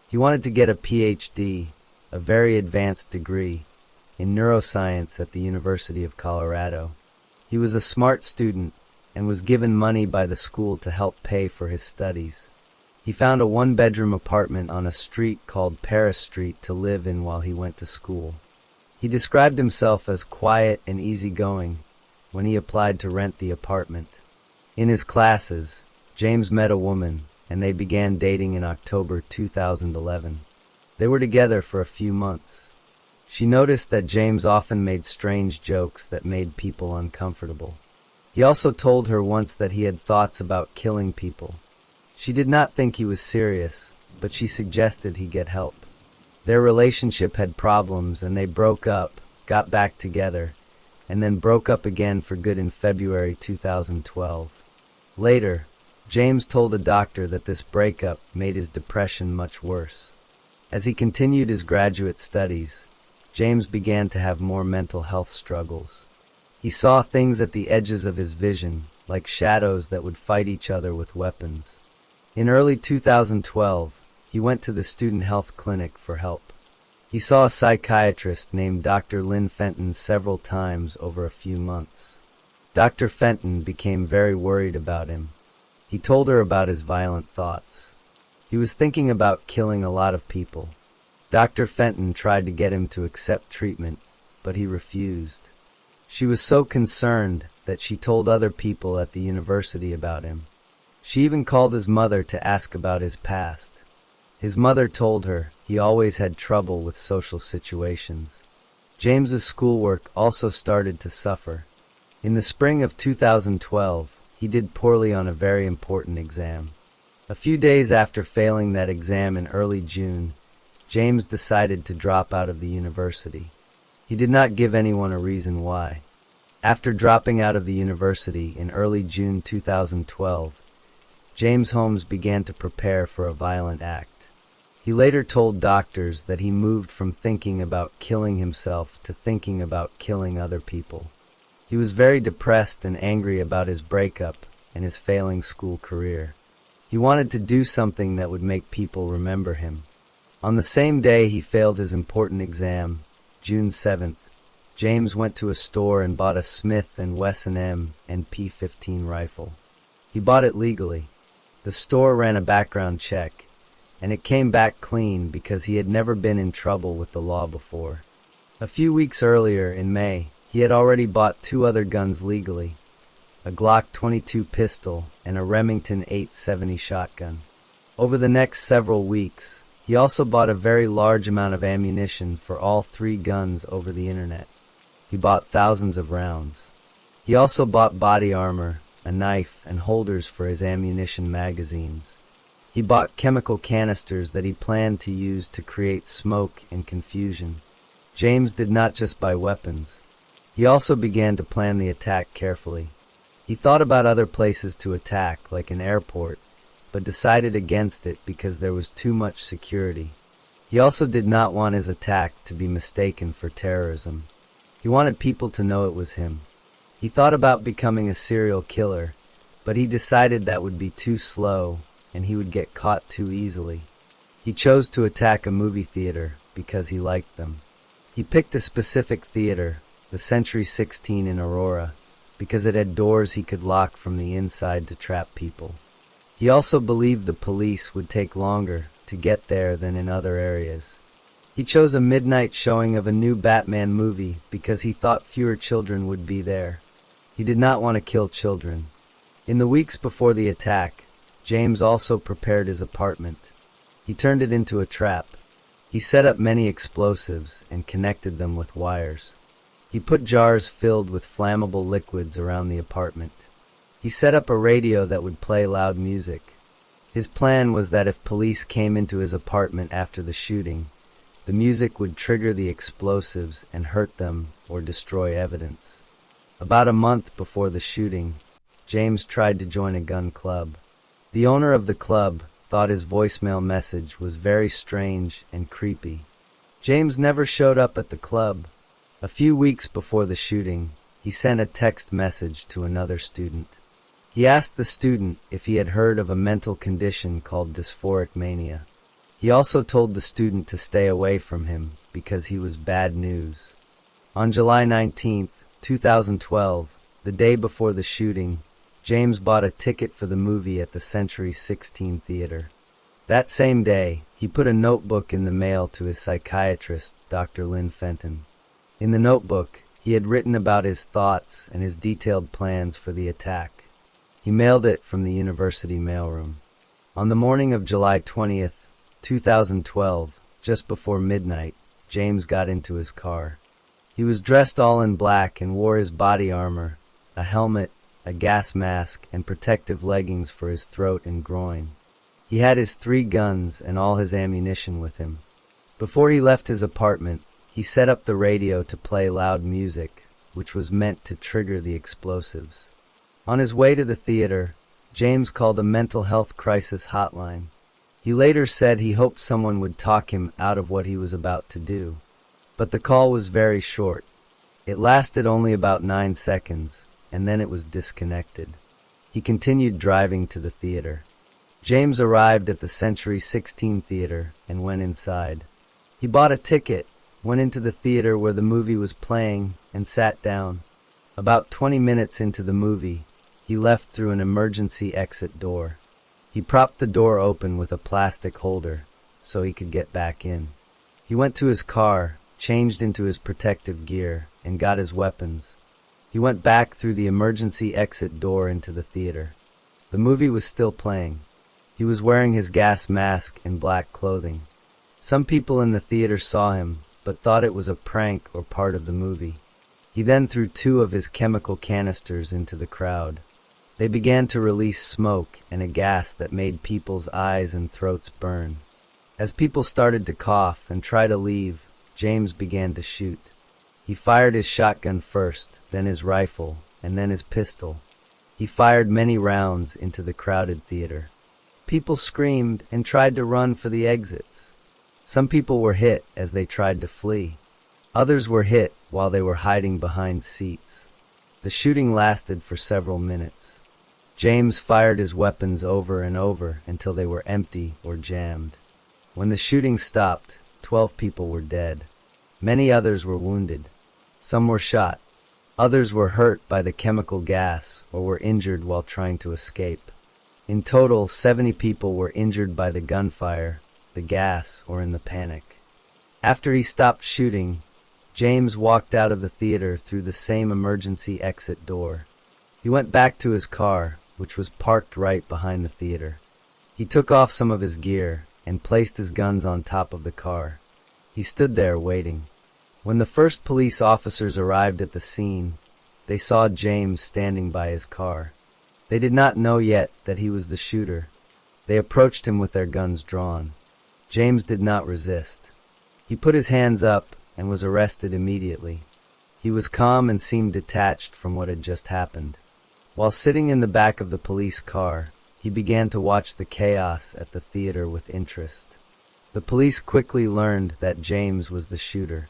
He wanted to get a PhD, a very advanced degree, in neuroscience at the University of Colorado. He was a smart student and was given money by the school to help pay for his studies. He found a one-bedroom apartment on a street called Paris Street to live in while he went to school. He described himself as quiet and easygoing when he applied to rent the apartment. In his classes, James met a woman, and they began dating in October 2011. They were together for a few months. She noticed that James often made strange jokes that made people uncomfortable. He also told her once that he had thoughts about killing people. She did not think he was serious, but she suggested he get help. Their relationship had problems and they broke up, got back together, and then broke up again for good in February 2012. Later, James told a doctor that this breakup made his depression much worse. As he continued his graduate studies, James began to have more mental health struggles. He saw things at the edges of his vision, like shadows that would fight each other with weapons. In early 2012, he went to the student health clinic for help. He saw a psychiatrist named Dr. Lynn Fenton several times over a few months. Dr. Fenton became very worried about him. He told her about his violent thoughts. He was thinking about killing a lot of people. Dr. Fenton tried to get him to accept treatment, but he refused. She was so concerned that she told other people at the university about him. She even called his mother to ask about his past. His mother told her he always had trouble with social situations. James's schoolwork also started to suffer. In the spring of 2012, he did poorly on a very important exam. A few days after failing that exam in early June, James decided to drop out of the university. He did not give anyone a reason why. After dropping out of the university in early June 2012, James Holmes began to prepare for a violent act. He later told doctors that he moved from thinking about killing himself to thinking about killing other people. He was very depressed and angry about his breakup and his failing school career. He wanted to do something that would make people remember him. On the same day he failed his important exam, June 7th, James went to a store and bought a Smith & Wesson M&P15 rifle. He bought it legally. The store ran a background check, and it came back clean because he had never been in trouble with the law before. A few weeks earlier, in May, he had already bought 2 other guns legally, a Glock 22 pistol and a Remington 870 shotgun. Over the next several weeks, he also bought a very large amount of ammunition for all 3 guns over the internet. He bought thousands of rounds. He also bought body armor, a knife, and holders for his ammunition magazines. He bought chemical canisters that he planned to use to create smoke and confusion. James did not just buy weapons. He also began to plan the attack carefully. He thought about other places to attack, like an airport, but decided against it because there was too much security. He also did not want his attack to be mistaken for terrorism. He wanted people to know it was him. He thought about becoming a serial killer, but he decided that would be too slow and he would get caught too easily. He chose to attack a movie theater because he liked them. He picked a specific theater, the Century 16 in Aurora, because it had doors he could lock from the inside to trap people. He also believed the police would take longer to get there than in other areas. He chose a midnight showing of a new Batman movie because he thought fewer children would be there. He did not want to kill children. In the weeks before the attack, James also prepared his apartment. He turned it into a trap. He set up many explosives and connected them with wires. He put jars filled with flammable liquids around the apartment. He set up a radio that would play loud music. His plan was that if police came into his apartment after the shooting, the music would trigger the explosives and hurt them or destroy evidence. About a month before the shooting, James tried to join a gun club. The owner of the club thought his voicemail message was very strange and creepy. James never showed up at the club. A few weeks before the shooting, he sent a text message to another student. He asked the student if he had heard of a mental condition called dysphoric mania. He also told the student to stay away from him because he was bad news. On July 19, 2012, the day before the shooting, James bought a ticket for the movie at the Century 16 Theater. That same day, he put a notebook in the mail to his psychiatrist, Dr. Lynn Fenton. In the notebook, he had written about his thoughts and his detailed plans for the attack. He mailed it from the university mailroom. On the morning of July 20th, 2012, just before midnight, James got into his car. He was dressed all in black and wore his body armor, a helmet, a gas mask, and protective leggings for his throat and groin. He had his 3 guns and all his ammunition with him. Before he left his apartment, he set up the radio to play loud music, which was meant to trigger the explosives. On his way to the theater, James called a mental health crisis hotline. He later said he hoped someone would talk him out of what he was about to do. But the call was very short. It lasted only about 9 seconds, and then it was disconnected. He continued driving to the theater. James arrived at the Century 16 Theater and went inside. He bought a ticket, went into the theater where the movie was playing, and sat down. About 20 minutes into the movie, he left through an emergency exit door. He propped the door open with a plastic holder so he could get back in. He went to his car, changed into his protective gear, and got his weapons. He went back through the emergency exit door into the theater. The movie was still playing. He was wearing his gas mask and black clothing. Some people in the theater saw him, but thought it was a prank or part of the movie. He then threw 2 of his chemical canisters into the crowd. They began to release smoke and a gas that made people's eyes and throats burn. As people started to cough and try to leave, James began to shoot. He fired his shotgun first, then his rifle, and then his pistol. He fired many rounds into the crowded theater. People screamed and tried to run for the exits. Some people were hit as they tried to flee. Others were hit while they were hiding behind seats. The shooting lasted for several minutes. James fired his weapons over and over until they were empty or jammed. When the shooting stopped, 12 people were dead. Many others were wounded. Some were shot. Others were hurt by the chemical gas or were injured while trying to escape. In total, 70 people were injured by the gunfire, the gas, or in the panic. After he stopped shooting, James walked out of the theater through the same emergency exit door. He went back to his car, which was parked right behind the theater. He took off some of his gear and placed his guns on top of the car. He stood there waiting. When the first police officers arrived at the scene, they saw James standing by his car. They did not know yet that he was the shooter. They approached him with their guns drawn. James did not resist. He put his hands up and was arrested immediately. He was calm and seemed detached from what had just happened. While sitting in the back of the police car, he began to watch the chaos at the theater with interest. The police quickly learned that James was the shooter.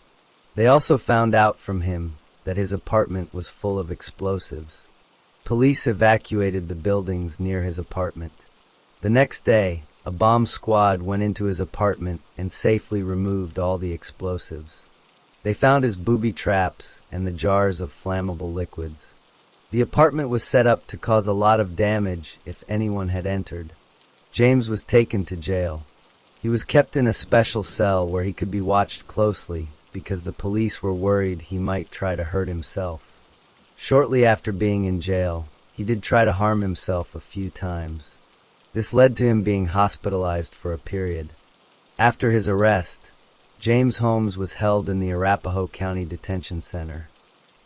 They also found out from him that his apartment was full of explosives. Police evacuated the buildings near his apartment. The next day, a bomb squad went into his apartment and safely removed all the explosives. They found his booby traps and the jars of flammable liquids. The apartment was set up to cause a lot of damage if anyone had entered. James was taken to jail. He was kept in a special cell where he could be watched closely because the police were worried he might try to hurt himself. Shortly after being in jail, he did try to harm himself a few times. This led to him being hospitalized for a period. After his arrest, James Holmes was held in the Arapahoe County Detention Center.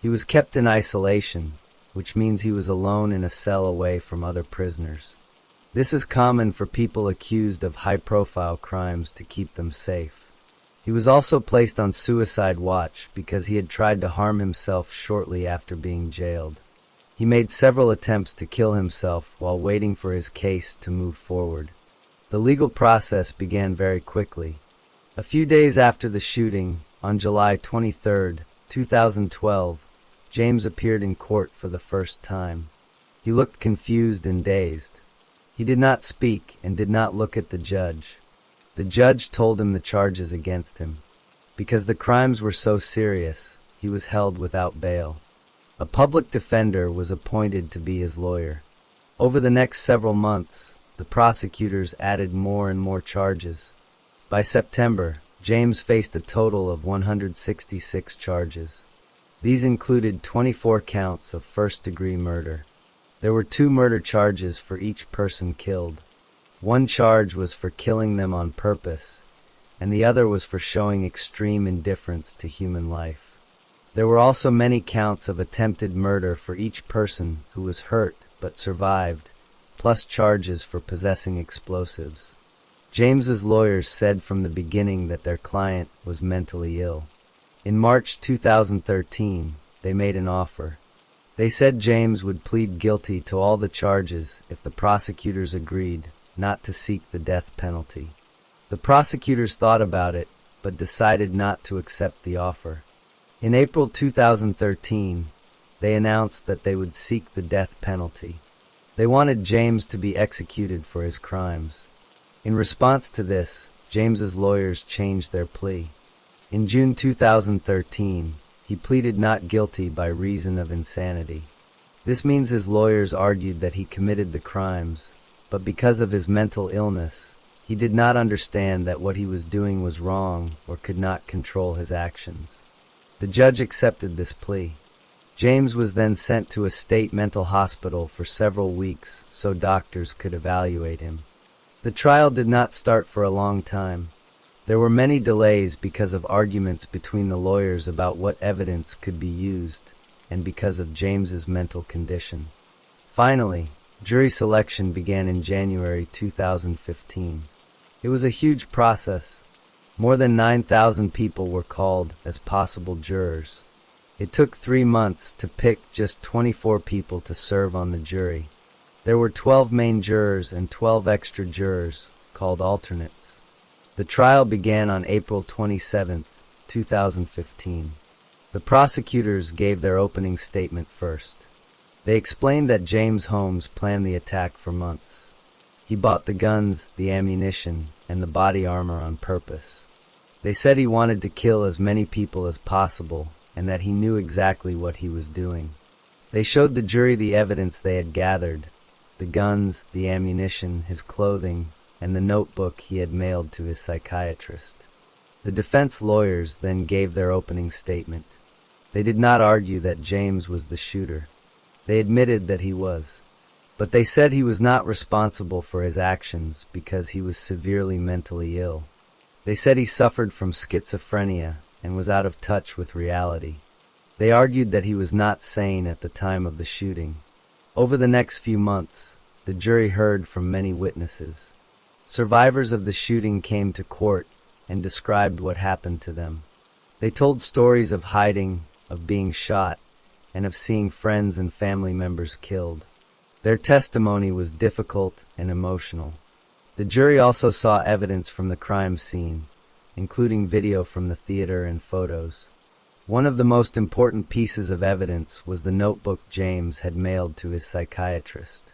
He was kept in isolation, which means he was alone in a cell away from other prisoners. This is common for people accused of high-profile crimes to keep them safe. He was also placed on suicide watch because he had tried to harm himself shortly after being jailed. He made several attempts to kill himself while waiting for his case to move forward. The legal process began very quickly. A few days after the shooting, on July 23, 2012, James appeared in court for the first time. He looked confused and dazed. He did not speak and did not look at the judge. The judge told him the charges against him. Because the crimes were so serious, he was held without bail. A public defender was appointed to be his lawyer. Over the next several months, the prosecutors added more and more charges. By September, James faced a total of 166 charges. These included 24 counts of first-degree murder. There were 2 murder charges for each person killed. One charge was for killing them on purpose, and the other was for showing extreme indifference to human life. There were also many counts of attempted murder for each person who was hurt but survived, plus charges for possessing explosives. James's lawyers said from the beginning that their client was mentally ill. In March 2013, they made an offer. They said James would plead guilty to all the charges if the prosecutors agreed not to seek the death penalty. The prosecutors thought about it, but decided not to accept the offer. In April 2013, they announced that they would seek the death penalty. They wanted James to be executed for his crimes. In response to this, James's lawyers changed their plea. In June 2013, he pleaded not guilty by reason of insanity. This means his lawyers argued that he committed the crimes, but because of his mental illness, he did not understand that what he was doing was wrong or could not control his actions. The judge accepted this plea. James was then sent to a state mental hospital for several weeks so doctors could evaluate him. The trial did not start for a long time. There were many delays because of arguments between the lawyers about what evidence could be used and because of James's mental condition. Finally, jury selection began in January 2015. It was a huge process. More than 9,000 people were called as possible jurors. It took 3 months to pick just 24 people to serve on the jury. There were 12 main jurors and 12 extra jurors, called alternates. The trial began on April 27, 2015. The prosecutors gave their opening statement first. They explained that James Holmes planned the attack for months. He bought the guns, the ammunition, and the body armor on purpose. They said he wanted to kill as many people as possible and that he knew exactly what he was doing. They showed the jury the evidence they had gathered: the guns, the ammunition, his clothing, and the notebook he had mailed to his psychiatrist. The defense lawyers then gave their opening statement. They did not argue that James was the shooter. They admitted that he was. But they said he was not responsible for his actions because he was severely mentally ill. They said he suffered from schizophrenia and was out of touch with reality. They argued that he was not sane at the time of the shooting. Over the next few months, the jury heard from many witnesses. Survivors of the shooting came to court and described what happened to them. They told stories of hiding, of being shot, and of seeing friends and family members killed. Their testimony was difficult and emotional. The jury also saw evidence from the crime scene, including video from the theater and photos. One of the most important pieces of evidence was the notebook James had mailed to his psychiatrist.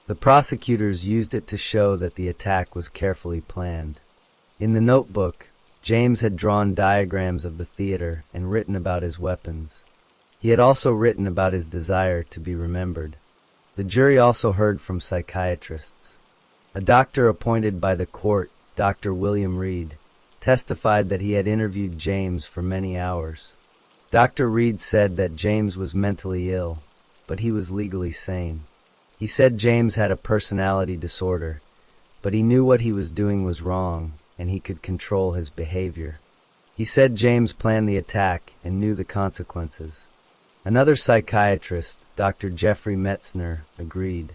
The prosecutors used it to show that the attack was carefully planned. In the notebook, James had drawn diagrams of the theater and written about his weapons. He had also written about his desire to be remembered. The jury also heard from psychiatrists. A doctor appointed by the court, Dr. William Reed, testified that he had interviewed James for many hours. Dr. Reed said that James was mentally ill, but he was legally sane. He said James had a personality disorder, but he knew what he was doing was wrong, and he could control his behavior. He said James planned the attack and knew the consequences. Another psychiatrist, Dr. Jeffrey Metzner, agreed.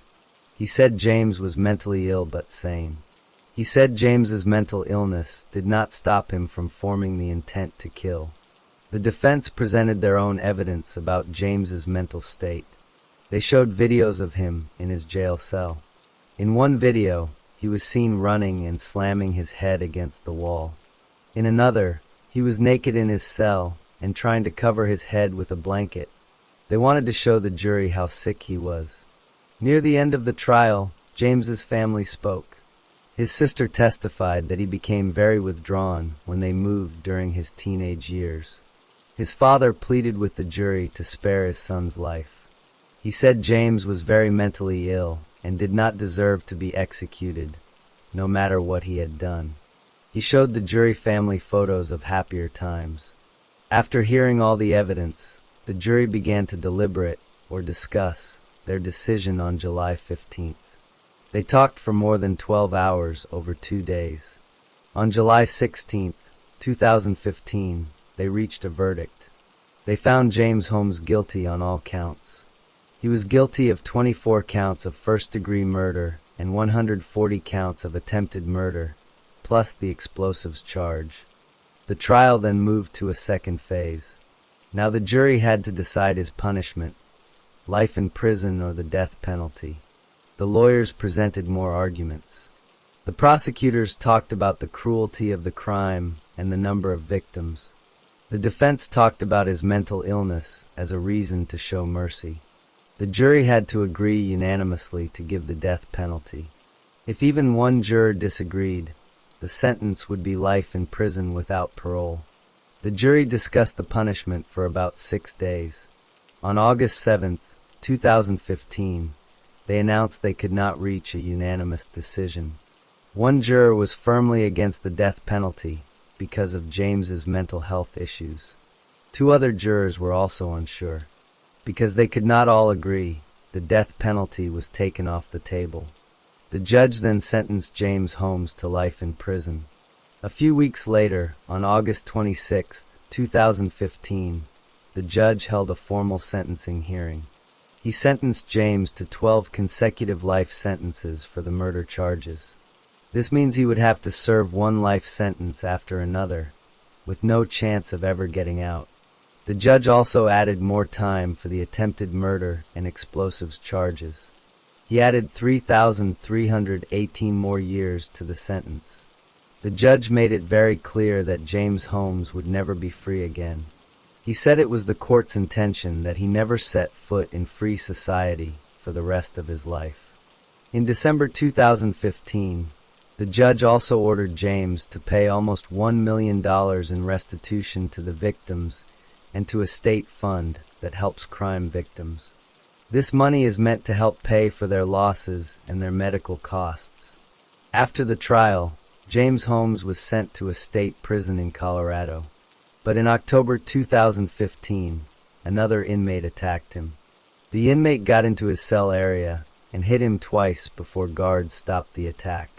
He said James was mentally ill but sane. He said James's mental illness did not stop him from forming the intent to kill. The defense presented their own evidence about James's mental state. They showed videos of him in his jail cell. In one video, he was seen running and slamming his head against the wall. In another, he was naked in his cell and trying to cover his head with a blanket. They wanted to show the jury how sick he was. Near the end of the trial, James's family spoke. His sister testified that he became very withdrawn when they moved during his teenage years. His father pleaded with the jury to spare his son's life. He said James was very mentally ill and did not deserve to be executed, no matter what he had done. He showed the jury family photos of happier times. After hearing all the evidence, the jury began to deliberate, or discuss, their decision on July 15th. They talked for more than 12 hours over 2 days. On July 16th, 2015, they reached a verdict. They found James Holmes guilty on all counts. He was guilty of 24 counts of first-degree murder and 140 counts of attempted murder, plus the explosives charge. The trial then moved to a second phase. Now the jury had to decide his punishment, life in prison or the death penalty. The lawyers presented more arguments. The prosecutors talked about the cruelty of the crime and the number of victims. The defense talked about his mental illness as a reason to show mercy. The jury had to agree unanimously to give the death penalty. If even one juror disagreed, the sentence would be life in prison without parole. The jury discussed the punishment for about 6 days. On August 7th, 2015, they announced they could not reach a unanimous decision. One juror was firmly against the death penalty because of James's mental health issues. 2 other jurors were also unsure. Because they could not all agree, the death penalty was taken off the table. The judge then sentenced James Holmes to life in prison. A few weeks later, on August 26, 2015, the judge held a formal sentencing hearing. He sentenced James to 12 consecutive life sentences for the murder charges. This means he would have to serve one life sentence after another, with no chance of ever getting out. The judge also added more time for the attempted murder and explosives charges. He added 3,318 more years to the sentence. The judge made it very clear that James Holmes would never be free again. He said it was the court's intention that he never set foot in free society for the rest of his life. In December 2015, the judge also ordered James to pay almost $1 million in restitution to the victims and to a state fund that helps crime victims. This money is meant to help pay for their losses and their medical costs. After the trial, James Holmes was sent to a state prison in Colorado. But in October 2015, another inmate attacked him. The inmate got into his cell area and hit him twice before guards stopped the attack.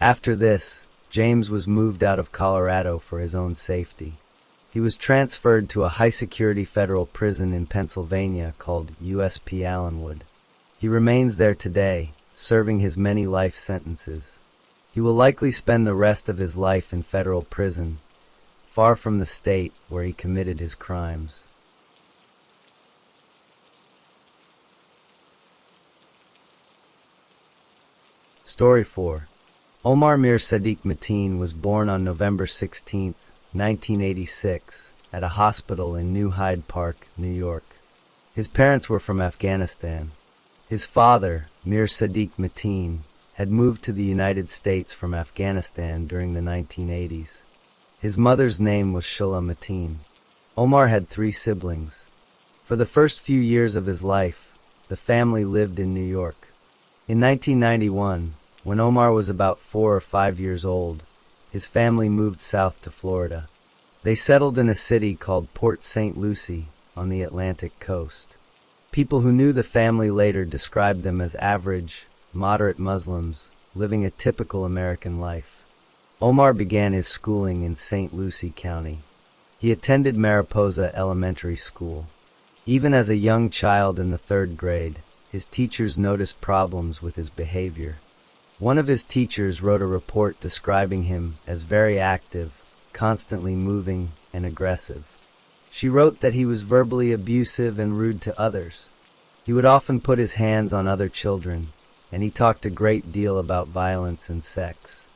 After this, James was moved out of Colorado for his own safety. He was transferred to a high-security federal prison in Pennsylvania called USP Allenwood. He remains there today, serving his many life sentences. He will likely spend the rest of his life in federal prison, far from the state where he committed his crimes. Story 4. Omar Mir Sadiq Mateen was born on November 16, 1986, at a hospital in New Hyde Park, New York. His parents were from Afghanistan. His father, Mir Sadiq Mateen, had moved to the United States from Afghanistan during the 1980s. His mother's name was Shula Mateen. Omar had 3 siblings. For the first few years of his life, the family lived in New York. In 1991, when Omar was about 4 or 5 years old, his family moved south to Florida. They settled in a city called Port St. Lucie on the Atlantic coast. People who knew the family later described them as average, moderate Muslims living a typical American life. Omar began his schooling in St. Lucie County. He attended Mariposa Elementary School. Even as a young child in the 3rd grade, his teachers noticed problems with his behavior. One of his teachers wrote a report describing him as very active, constantly moving, and aggressive. She wrote that he was verbally abusive and rude to others. He would often put his hands on other children, and he talked a great deal about violence and sex.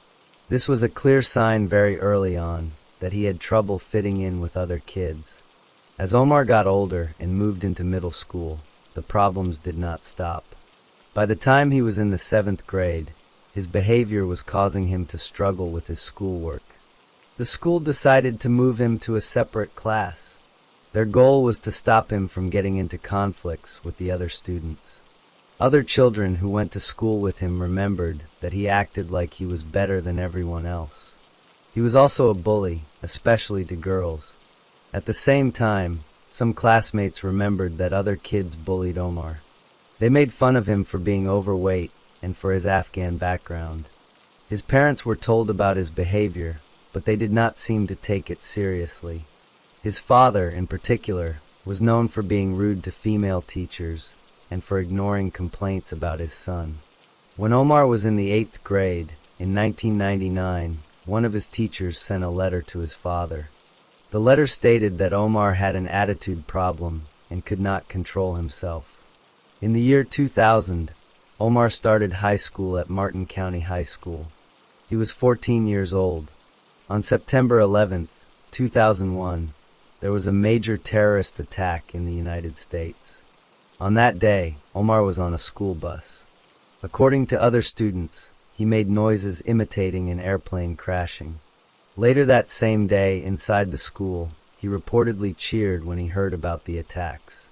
This was a clear sign very early on that he had trouble fitting in with other kids. As Omar got older and moved into middle school, the problems did not stop. By the time he was in the 7th grade, his behavior was causing him to struggle with his schoolwork. The school decided to move him to a separate class. Their goal was to stop him from getting into conflicts with the other students. Other children who went to school with him remembered that he acted like he was better than everyone else. He was also a bully, especially to girls. At the same time, some classmates remembered that other kids bullied Omar. They made fun of him for being overweight and for his Afghan background. His parents were told about his behavior, but they did not seem to take it seriously. His father, in particular, was known for being rude to female teachers and for ignoring complaints about his son. When Omar was in the 8th grade, in 1999, one of his teachers sent a letter to his father. The letter stated that Omar had an attitude problem and could not control himself. In the year 2000, Omar started high school at Martin County High School. He was 14 years old. On September 11, 2001, there was a major terrorist attack in the United States. On that day, Omar was on a school bus. According to other students, he made noises imitating an airplane crashing. Later that same day, inside the school, he reportedly cheered when he heard about the attacks.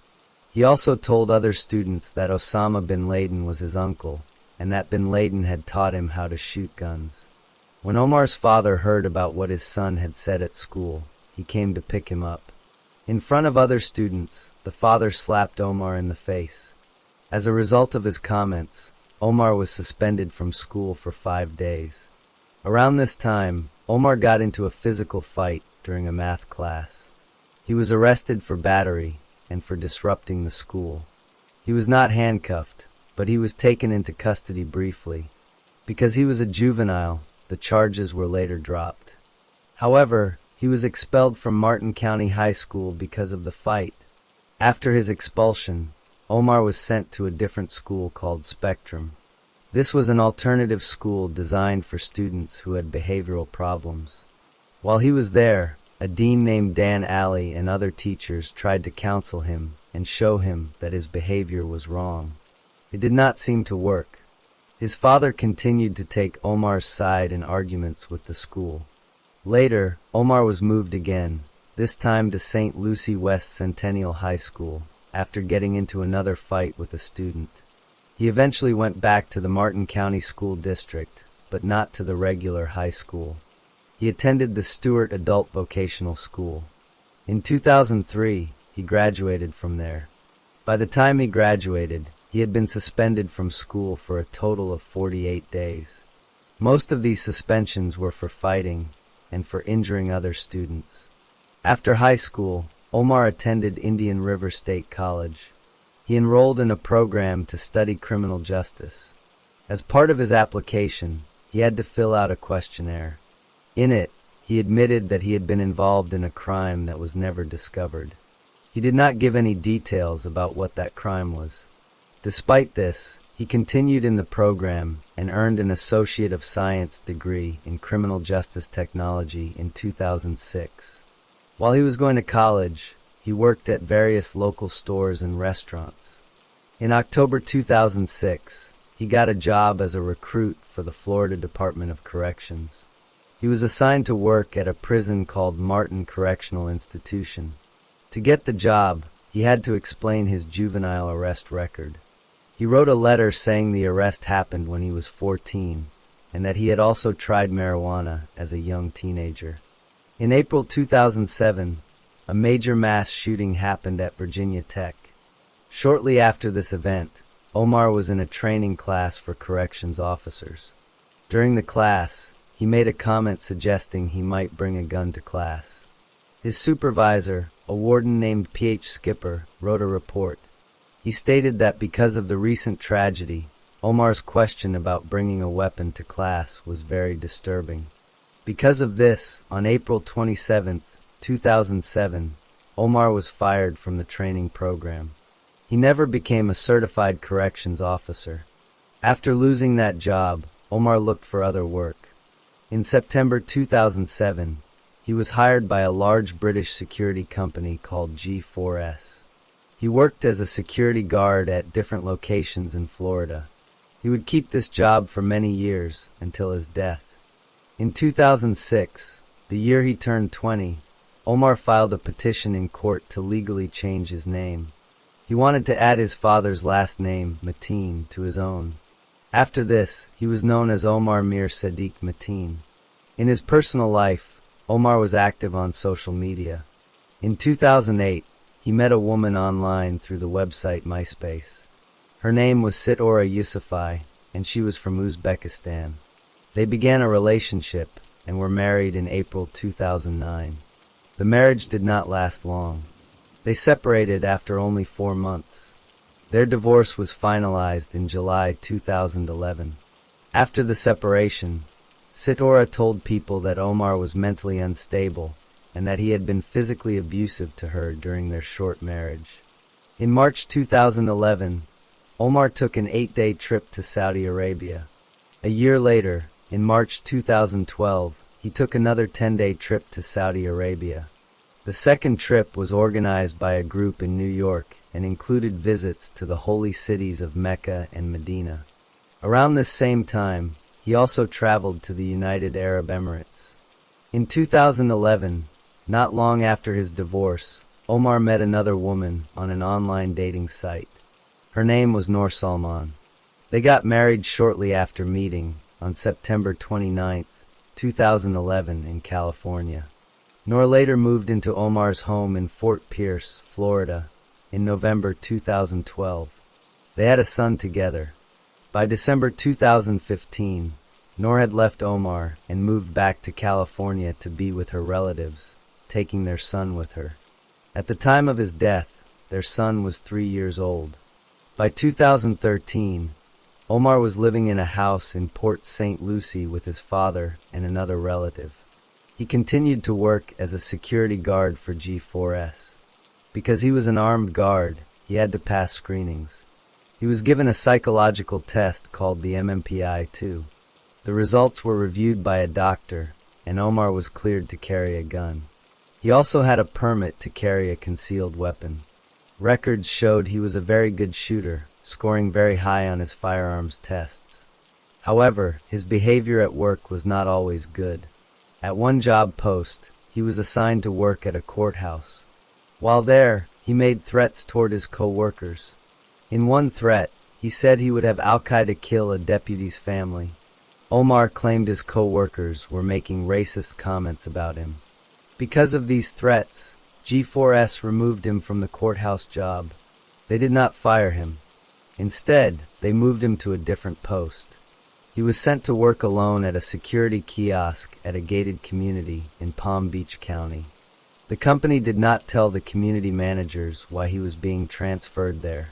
He also told other students that Osama bin Laden was his uncle, and that bin Laden had taught him how to shoot guns. When Omar's father heard about what his son had said at school, he came to pick him up. In front of other students, the father slapped Omar in the face. As a result of his comments, Omar was suspended from school for 5 days. Around this time, Omar got into a physical fight during a math class. He was arrested for battery and for disrupting the school. He was not handcuffed, but he was taken into custody briefly. Because he was a juvenile, the charges were later dropped. However, he was expelled from Martin County High School because of the fight. After his expulsion, Omar was sent to a different school called Spectrum. This was an alternative school designed for students who had behavioral problems. While he was there, a dean named Dan Alley and other teachers tried to counsel him and show him that his behavior was wrong. It did not seem to work. His father continued to take Omar's side in arguments with the school. Later, Omar was moved again, this time to St. Lucie West Centennial High School, after getting into another fight with a student. He eventually went back to the Martin County School District, but not to the regular high school. He attended the Stewart Adult Vocational School. In 2003, he graduated from there. By the time he graduated, he had been suspended from school for a total of 48 days. Most of these suspensions were for fighting and for injuring other students. After high school, Omar attended Indian River State College. He enrolled in a program to study criminal justice. As part of his application, he had to fill out a questionnaire. In it, he admitted that he had been involved in a crime that was never discovered. He did not give any details about what that crime was. Despite this, he continued in the program and earned an Associate of Science degree in Criminal Justice Technology in 2006. While he was going to college, he worked at various local stores and restaurants. In October 2006, he got a job as a recruit for the Florida Department of Corrections. He was assigned to work at a prison called Martin Correctional Institution. To get the job, he had to explain his juvenile arrest record. He wrote a letter saying the arrest happened when he was 14, and that he had also tried marijuana as a young teenager. In April 2007, a major mass shooting happened at Virginia Tech. Shortly after this event, Omar was in a training class for corrections officers. During the class, he made a comment suggesting he might bring a gun to class. His supervisor, a warden named P.H. Skipper, wrote a report. He stated that because of the recent tragedy, Omar's question about bringing a weapon to class was very disturbing. Because of this, on April 27, 2007, Omar was fired from the training program. He never became a certified corrections officer. After losing that job, Omar looked for other work. In September 2007, he was hired by a large British security company called G4S. He worked as a security guard at different locations in Florida. He would keep this job for many years until his death. In 2006, the year he turned 20, Omar filed a petition in court to legally change his name. He wanted to add his father's last name, Mateen, to his own. After this, he was known as Omar Mir Sadiq Mateen. In his personal life, Omar was active on social media. In 2008, he met a woman online through the website MySpace. Her name was Sitora Yusufi, and she was from Uzbekistan. They began a relationship and were married in April 2009. The marriage did not last long. They separated after only 4 months. Their divorce was finalized in July 2011. After the separation, Sitora told people that Omar was mentally unstable and that he had been physically abusive to her during their short marriage. In March 2011, Omar took an 8-day trip to Saudi Arabia. A year later, in March 2012, he took another 10-day trip to Saudi Arabia. The second trip was organized by a group in New York and included visits to the holy cities of Mecca and Medina. Around this same time, he also traveled to the United Arab Emirates. In 2011, not long after his divorce, Omar met another woman on an online dating site. Her name was Noor Salman. They got married shortly after meeting on September 29, 2011 in California. Noor later moved into Omar's home in Fort Pierce, Florida, in November 2012. They had a son together. By December 2015, Noor had left Omar and moved back to California to be with her relatives, taking their son with her. At the time of his death, their son was 3 years old. By 2013, Omar was living in a house in Port St. Lucie with his father and another relative. He continued to work as a security guard for G4S. Because he was an armed guard, he had to pass screenings. He was given a psychological test called the MMPI-2. The results were reviewed by a doctor, and Omar was cleared to carry a gun. He also had a permit to carry a concealed weapon. Records showed he was a very good shooter, scoring very high on his firearms tests. However, his behavior at work was not always good. At one job post, he was assigned to work at a courthouse. While there, he made threats toward his co-workers. In one threat, he said he would have Al-Qaeda kill a deputy's family. Omar claimed his co-workers were making racist comments about him. Because of these threats, G4S removed him from the courthouse job. They did not fire him. Instead, they moved him to a different post. He was sent to work alone at a security kiosk at a gated community in Palm Beach County. The company did not tell the community managers why he was being transferred there.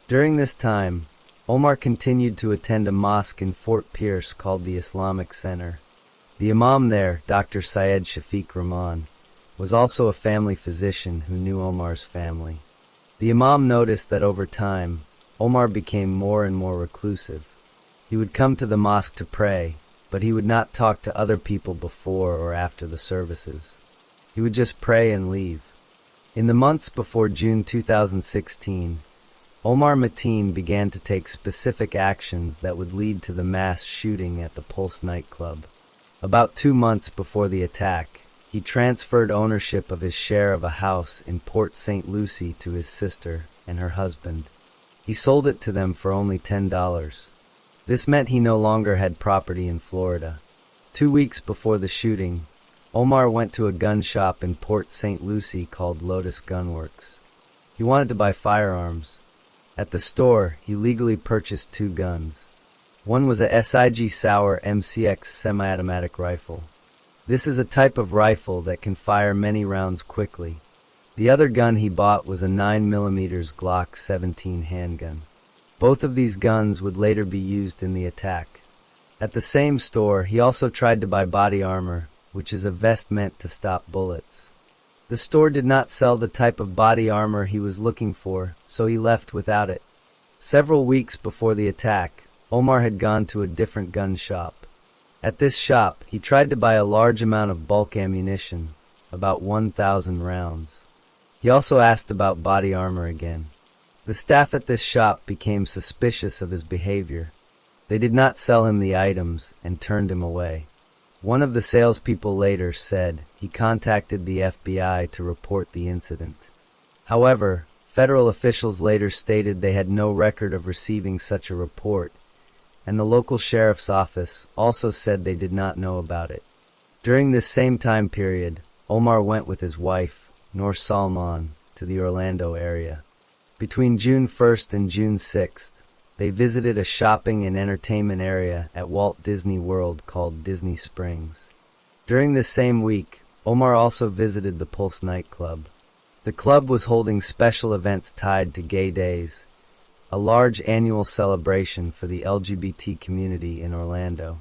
During this time, Omar continued to attend a mosque in Fort Pierce called the Islamic Center. The imam there, Dr. Syed Shafiq Rahman, was also a family physician who knew Omar's family. The imam noticed that over time, Omar became more and more reclusive. He would come to the mosque to pray, but he would not talk to other people before or after the services. He would just pray and leave. In the months before June 2016, Omar Mateen began to take specific actions that would lead to the mass shooting at the Pulse nightclub. About 2 months before the attack, he transferred ownership of his share of a house in Port St. Lucie to his sister and her husband. He sold it to them for only $10. This meant he no longer had property in Florida. 2 weeks before the shooting, Omar went to a gun shop in Port St. Lucie called Lotus Gunworks. He wanted to buy firearms. At the store, he legally purchased 2 guns. One was a SIG Sauer MCX semi-automatic rifle. This is a type of rifle that can fire many rounds quickly. The other gun he bought was a 9mm Glock 17 handgun. Both of these guns would later be used in the attack. At the same store, he also tried to buy body armor, which is a vest meant to stop bullets. The store did not sell the type of body armor he was looking for, so he left without it. Several weeks before the attack, Omar had gone to a different gun shop. At this shop, he tried to buy a large amount of bulk ammunition, about 1,000 rounds. He also asked about body armor again. The staff at this shop became suspicious of his behavior. They did not sell him the items and turned him away. One of the salespeople later said he contacted the FBI to report the incident. However, federal officials later stated they had no record of receiving such a report, and the local sheriff's office also said they did not know about it. During this same time period, Omar went with his wife, Noor Salman, to the Orlando area. Between June 1st and June 6th, they visited a shopping and entertainment area at Walt Disney World called Disney Springs. During this same week, Omar also visited the Pulse nightclub. The club was holding special events tied to Gay Days, a large annual celebration for the LGBT community in Orlando.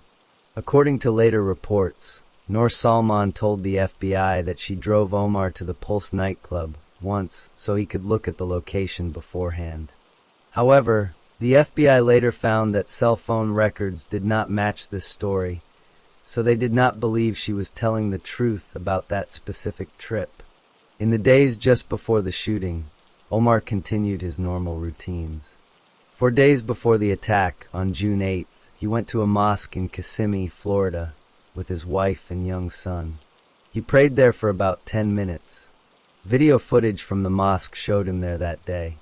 According to later reports, Noor Salman told the FBI that she drove Omar to the Pulse nightclub once so he could look at the location beforehand. However, the FBI later found that cell phone records did not match this story, so they did not believe she was telling the truth about that specific trip. In the days just before the shooting, Omar continued his normal routines. 4 days before the attack, on June 8th, he went to a mosque in Kissimmee, Florida, with his wife and young son. He prayed there for about 10 minutes. Video footage from the mosque showed him there that day.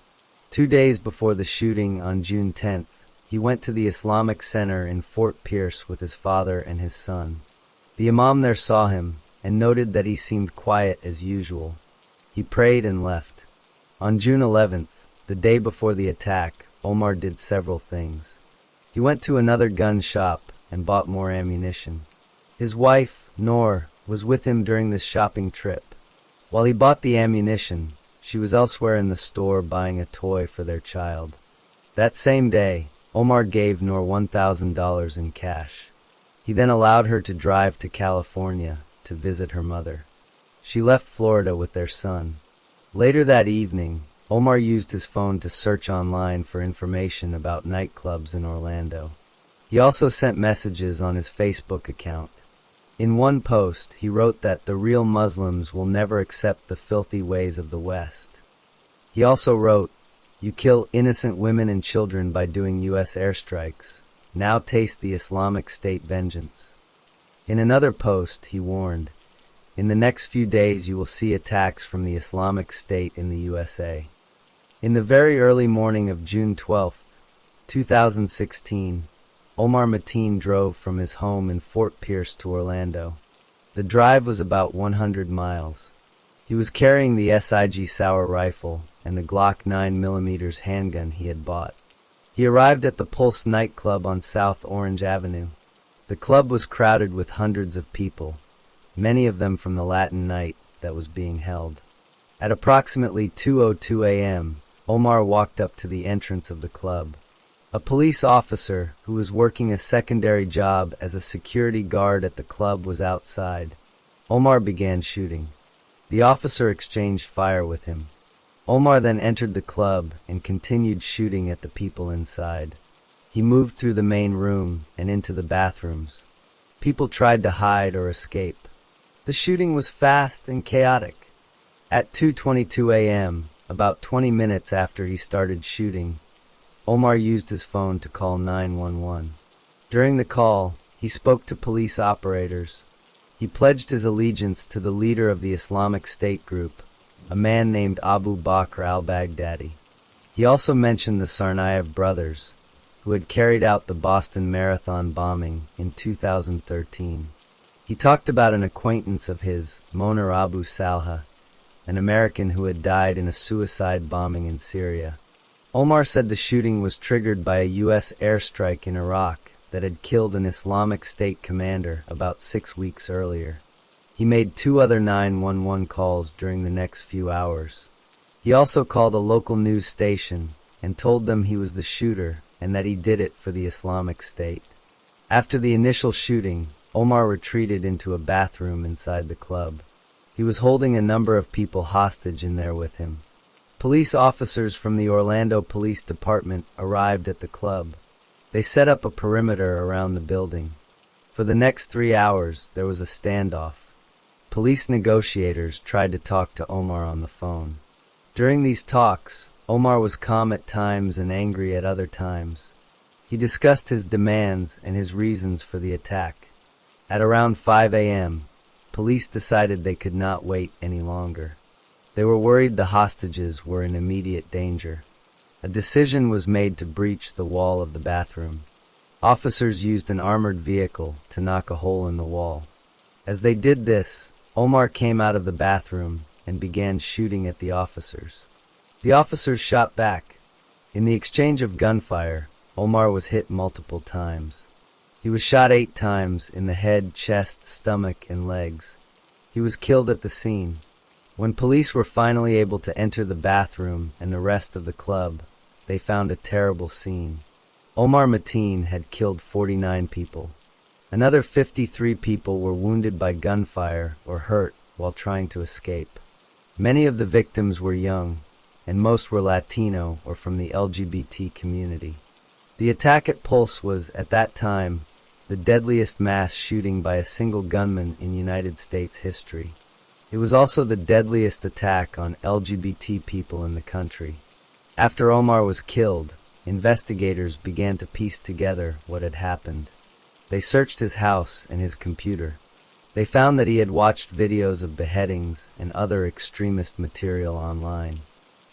2 days before the shooting, on June 10th, he went to the Islamic Center in Fort Pierce with his father and his son. The imam there saw him and noted that he seemed quiet as usual. He prayed and left. On June 11th, the day before the attack, Omar did several things. He went to another gun shop and bought more ammunition. His wife, Noor, was with him during this shopping trip. While he bought the ammunition, she was elsewhere in the store buying a toy for their child. That same day, Omar gave Noor $1,000 in cash. He then allowed her to drive to California to visit her mother. She left Florida with their son. Later that evening, Omar used his phone to search online for information about nightclubs in Orlando. He also sent messages on his Facebook account. In one post, he wrote that the real Muslims will never accept the filthy ways of the West. He also wrote, "You kill innocent women and children by doing U.S. airstrikes. Now taste the Islamic State vengeance." In another post, he warned, "In the next few days you will see attacks from the Islamic State in the USA." In the very early morning of June 12, 2016, Omar Mateen drove from his home in Fort Pierce to Orlando. The drive was about 100 miles. He was carrying the SIG Sauer rifle and the Glock 9mm handgun he had bought. He arrived at the Pulse nightclub on South Orange Avenue. The club was crowded with hundreds of people, many of them from the Latin night that was being held. At approximately 2:02 a.m., Omar walked up to the entrance of the club. A police officer who was working a secondary job as a security guard at the club was outside. Omar began shooting. The officer exchanged fire with him. Omar then entered the club and continued shooting at the people inside. He moved through the main room and into the bathrooms. People tried to hide or escape. The shooting was fast and chaotic. At 2:22 a.m., about 20 minutes after he started shooting, Omar used his phone to call 911. During the call, he spoke to police operators. He pledged his allegiance to the leader of the Islamic State group, a man named Abu Bakr al-Baghdadi. He also mentioned the Tsarnaev brothers, who had carried out the Boston Marathon bombing in 2013. He talked about an acquaintance of his, Moner Abu Salha, an American who had died in a suicide bombing in Syria. Omar said the shooting was triggered by a U.S. airstrike in Iraq that had killed an Islamic State commander about 6 weeks earlier. He made 2 other 911 calls during the next few hours. He also called a local news station and told them he was the shooter and that he did it for the Islamic State. After the initial shooting, Omar retreated into a bathroom inside the club. He was holding a number of people hostage in there with him. Police officers from the Orlando Police Department arrived at the club. They set up a perimeter around the building. For For the next 3 hours, there was a standoff. Police negotiators tried to talk to Omar on the phone. During these talks, Omar was calm at times and angry at other times. He discussed his demands and his reasons for the attack. At around 5 a.m., police decided they could not wait any longer. They were worried the hostages were in immediate danger. A decision was made to breach the wall of the bathroom. Officers used an armored vehicle to knock a hole in the wall. As they did this, Omar came out of the bathroom and began shooting at the officers. The officers shot back. In the exchange of gunfire, Omar was hit multiple times. He was shot 8 times in the head, chest, stomach, and legs. He was killed at the scene. When police were finally able to enter the bathroom and the rest of the club, they found a terrible scene. Omar Mateen had killed 49 people. Another 53 people were wounded by gunfire or hurt while trying to escape. Many of the victims were young, and most were Latino or from the LGBT community. The attack at Pulse was, at that time, the deadliest mass shooting by a single gunman in United States history. It was also the deadliest attack on LGBT people in the country. After Omar was killed, investigators began to piece together what had happened. They searched his house and his computer. They found that he had watched videos of beheadings and other extremist material online.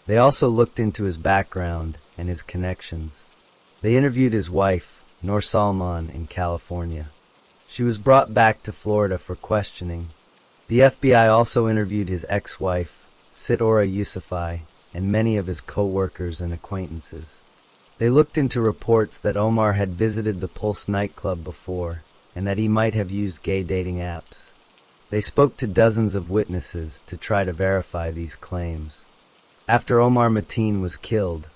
They also looked into his background and his connections. They interviewed his wife, Noor Salman, in California. She was brought back to Florida for questioning. The FBI also interviewed his ex-wife, Sitora Yusufi, and many of his co-workers and acquaintances. They looked into reports that Omar had visited the Pulse nightclub before, and that he might have used gay dating apps. They spoke to dozens of witnesses to try to verify these claims. After Omar Mateen was killed,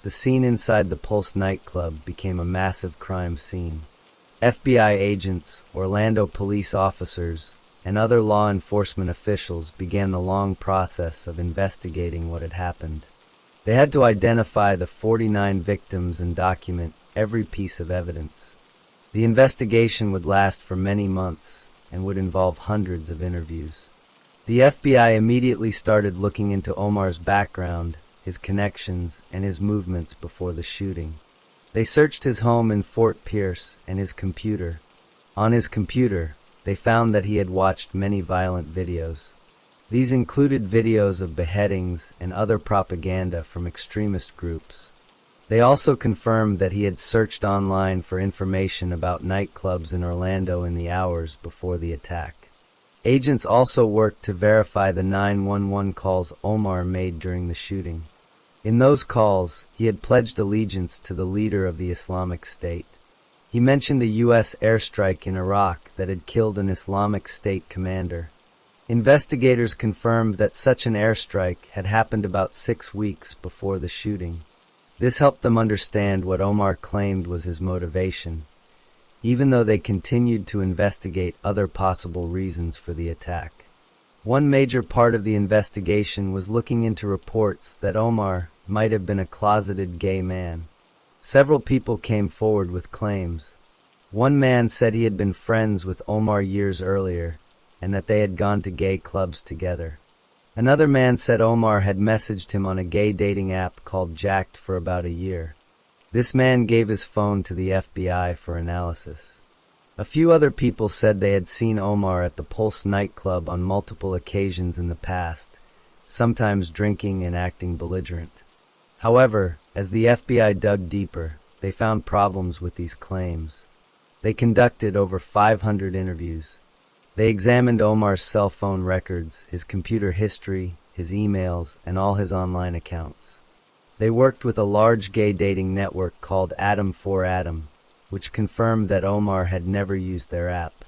the scene inside the Pulse nightclub became a massive crime scene. FBI agents, Orlando police officers, and other law enforcement officials began the long process of investigating what had happened. They had to identify the 49 victims and document every piece of evidence. The investigation would last for many months and would involve hundreds of interviews. The FBI immediately started looking into Omar's background, his connections, and his movements before the shooting. They searched his home in Fort Pierce and his computer. On his computer, they found that he had watched many violent videos. These included videos of beheadings and other propaganda from extremist groups. They also confirmed that he had searched online for information about nightclubs in Orlando in the hours before the attack. Agents also worked to verify the 911 calls Omar made during the shooting. In those calls, he had pledged allegiance to the leader of the Islamic State. He mentioned a U.S. airstrike in Iraq that had killed an Islamic State commander. Investigators confirmed that such an airstrike had happened about 6 weeks before the shooting. This helped them understand what Omar claimed was his motivation, even though they continued to investigate other possible reasons for the attack. One major part of the investigation was looking into reports that Omar might have been a closeted gay man. Several people came forward with claims. One man said he had been friends with Omar years earlier, and that they had gone to gay clubs together. Another man said Omar had messaged him on a gay dating app called Jacked for about a year. This man gave his phone to the FBI for analysis. A few other people said they had seen Omar at the Pulse nightclub on multiple occasions in the past, sometimes drinking and acting belligerent. However, as the FBI dug deeper, they found problems with these claims. They conducted over 500 interviews. They examined Omar's cell phone records, his computer history, his emails, and all his online accounts. They worked with a large gay dating network called Adam for Adam, which confirmed that Omar had never used their app.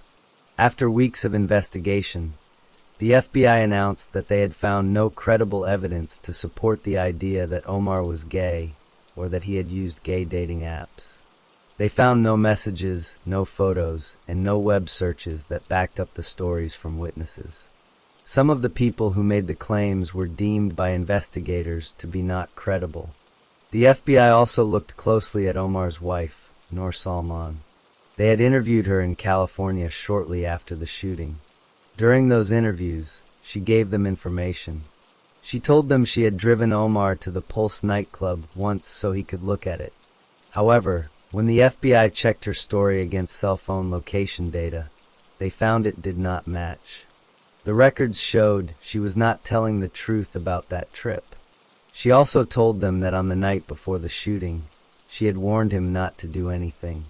After weeks of investigation, the FBI announced that they had found no credible evidence to support the idea that Omar was gay or that he had used gay dating apps. They found no messages, no photos, and no web searches that backed up the stories from witnesses. Some of the people who made the claims were deemed by investigators to be not credible. The FBI also looked closely at Omar's wife, Noor Salman. They had interviewed her in California shortly after the shooting. During those interviews, she gave them information. She told them she had driven Omar to the Pulse nightclub once so he could look at it. However, when the FBI checked her story against cell phone location data, they found it did not match. The records showed she was not telling the truth about that trip. She also told them that on the night before the shooting, she had warned him not to do anything.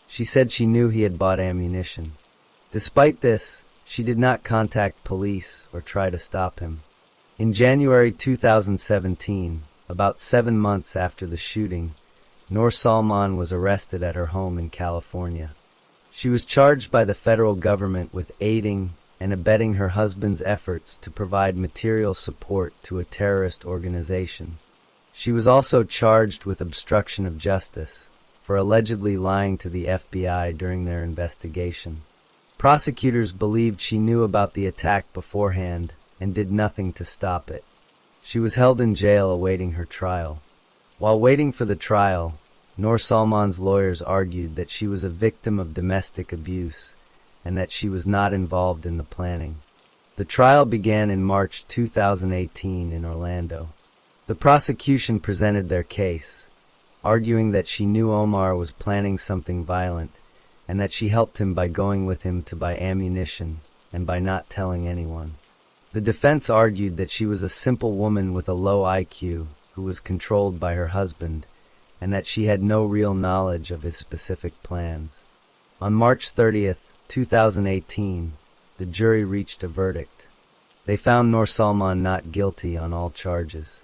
She said she knew he had bought ammunition. Despite this, she did not contact police or try to stop him. In January 2017, about 7 months after the shooting, Noor Salman was arrested at her home in California. She was charged by the federal government with aiding and abetting her husband's efforts to provide material support to a terrorist organization. She was also charged with obstruction of justice for allegedly lying to the FBI during their investigation. Prosecutors believed she knew about the attack beforehand and did nothing to stop it. She was held in jail awaiting her trial. While waiting for the trial, Noor Salman's lawyers argued that she was a victim of domestic abuse and that she was not involved in the planning. The trial began in March 2018 in Orlando. The prosecution presented their case, arguing that she knew Omar was planning something violent and that she helped him by going with him to buy ammunition and by not telling anyone. The defense argued that she was a simple woman with a low IQ who was controlled by her husband and that she had no real knowledge of his specific plans. On March 30th, 2018, the jury reached a verdict. They found Noor Salman not guilty on all charges.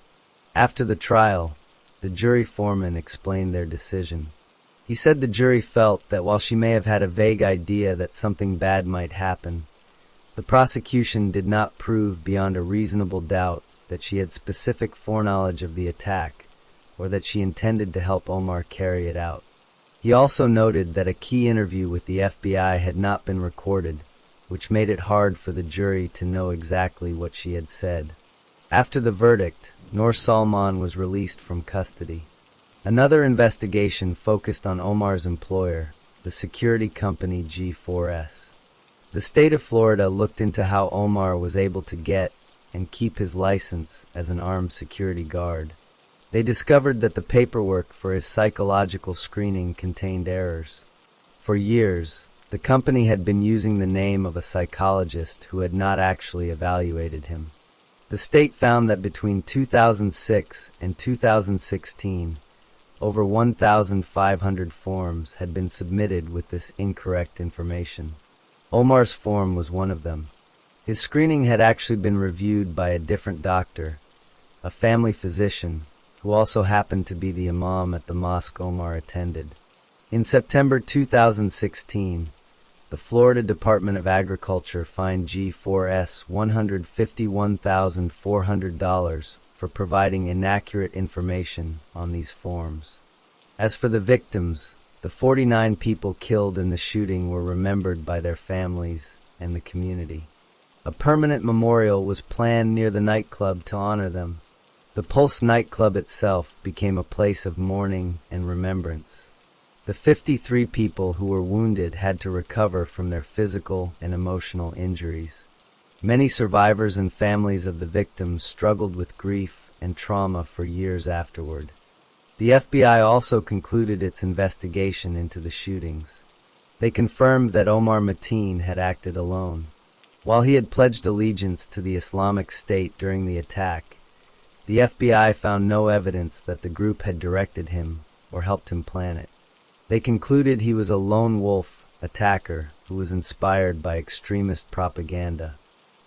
After the trial, the jury foreman explained their decision. He said the jury felt that while she may have had a vague idea that something bad might happen, the prosecution did not prove beyond a reasonable doubt that she had specific foreknowledge of the attack or that she intended to help Omar carry it out. He also noted that a key interview with the FBI had not been recorded, which made it hard for the jury to know exactly what she had said. After the verdict, Noor Salman was released from custody. Another investigation focused on Omar's employer, the security company G4S. The state of Florida looked into how Omar was able to get and keep his license as an armed security guard. They discovered that the paperwork for his psychological screening contained errors. For years, the company had been using the name of a psychologist who had not actually evaluated him. The state found that between 2006 and 2016, over 1,500 forms had been submitted with this incorrect information. Omar's form was one of them. His screening had actually been reviewed by a different doctor, a family physician, who also happened to be the imam at the mosque Omar attended. In September 2016, the Florida Department of Agriculture fined G4S $151,400 for providing inaccurate information on these forms. As for the victims, the 49 people killed in the shooting were remembered by their families and the community. A permanent memorial was planned near the nightclub to honor them. The Pulse nightclub itself became a place of mourning and remembrance. The 53 people who were wounded had to recover from their physical and emotional injuries. Many survivors and families of the victims struggled with grief and trauma for years afterward. The FBI also concluded its investigation into the shootings. They confirmed that Omar Mateen had acted alone. While he had pledged allegiance to the Islamic State during the attack, the FBI found no evidence that the group had directed him or helped him plan it. They concluded he was a lone wolf attacker who was inspired by extremist propaganda.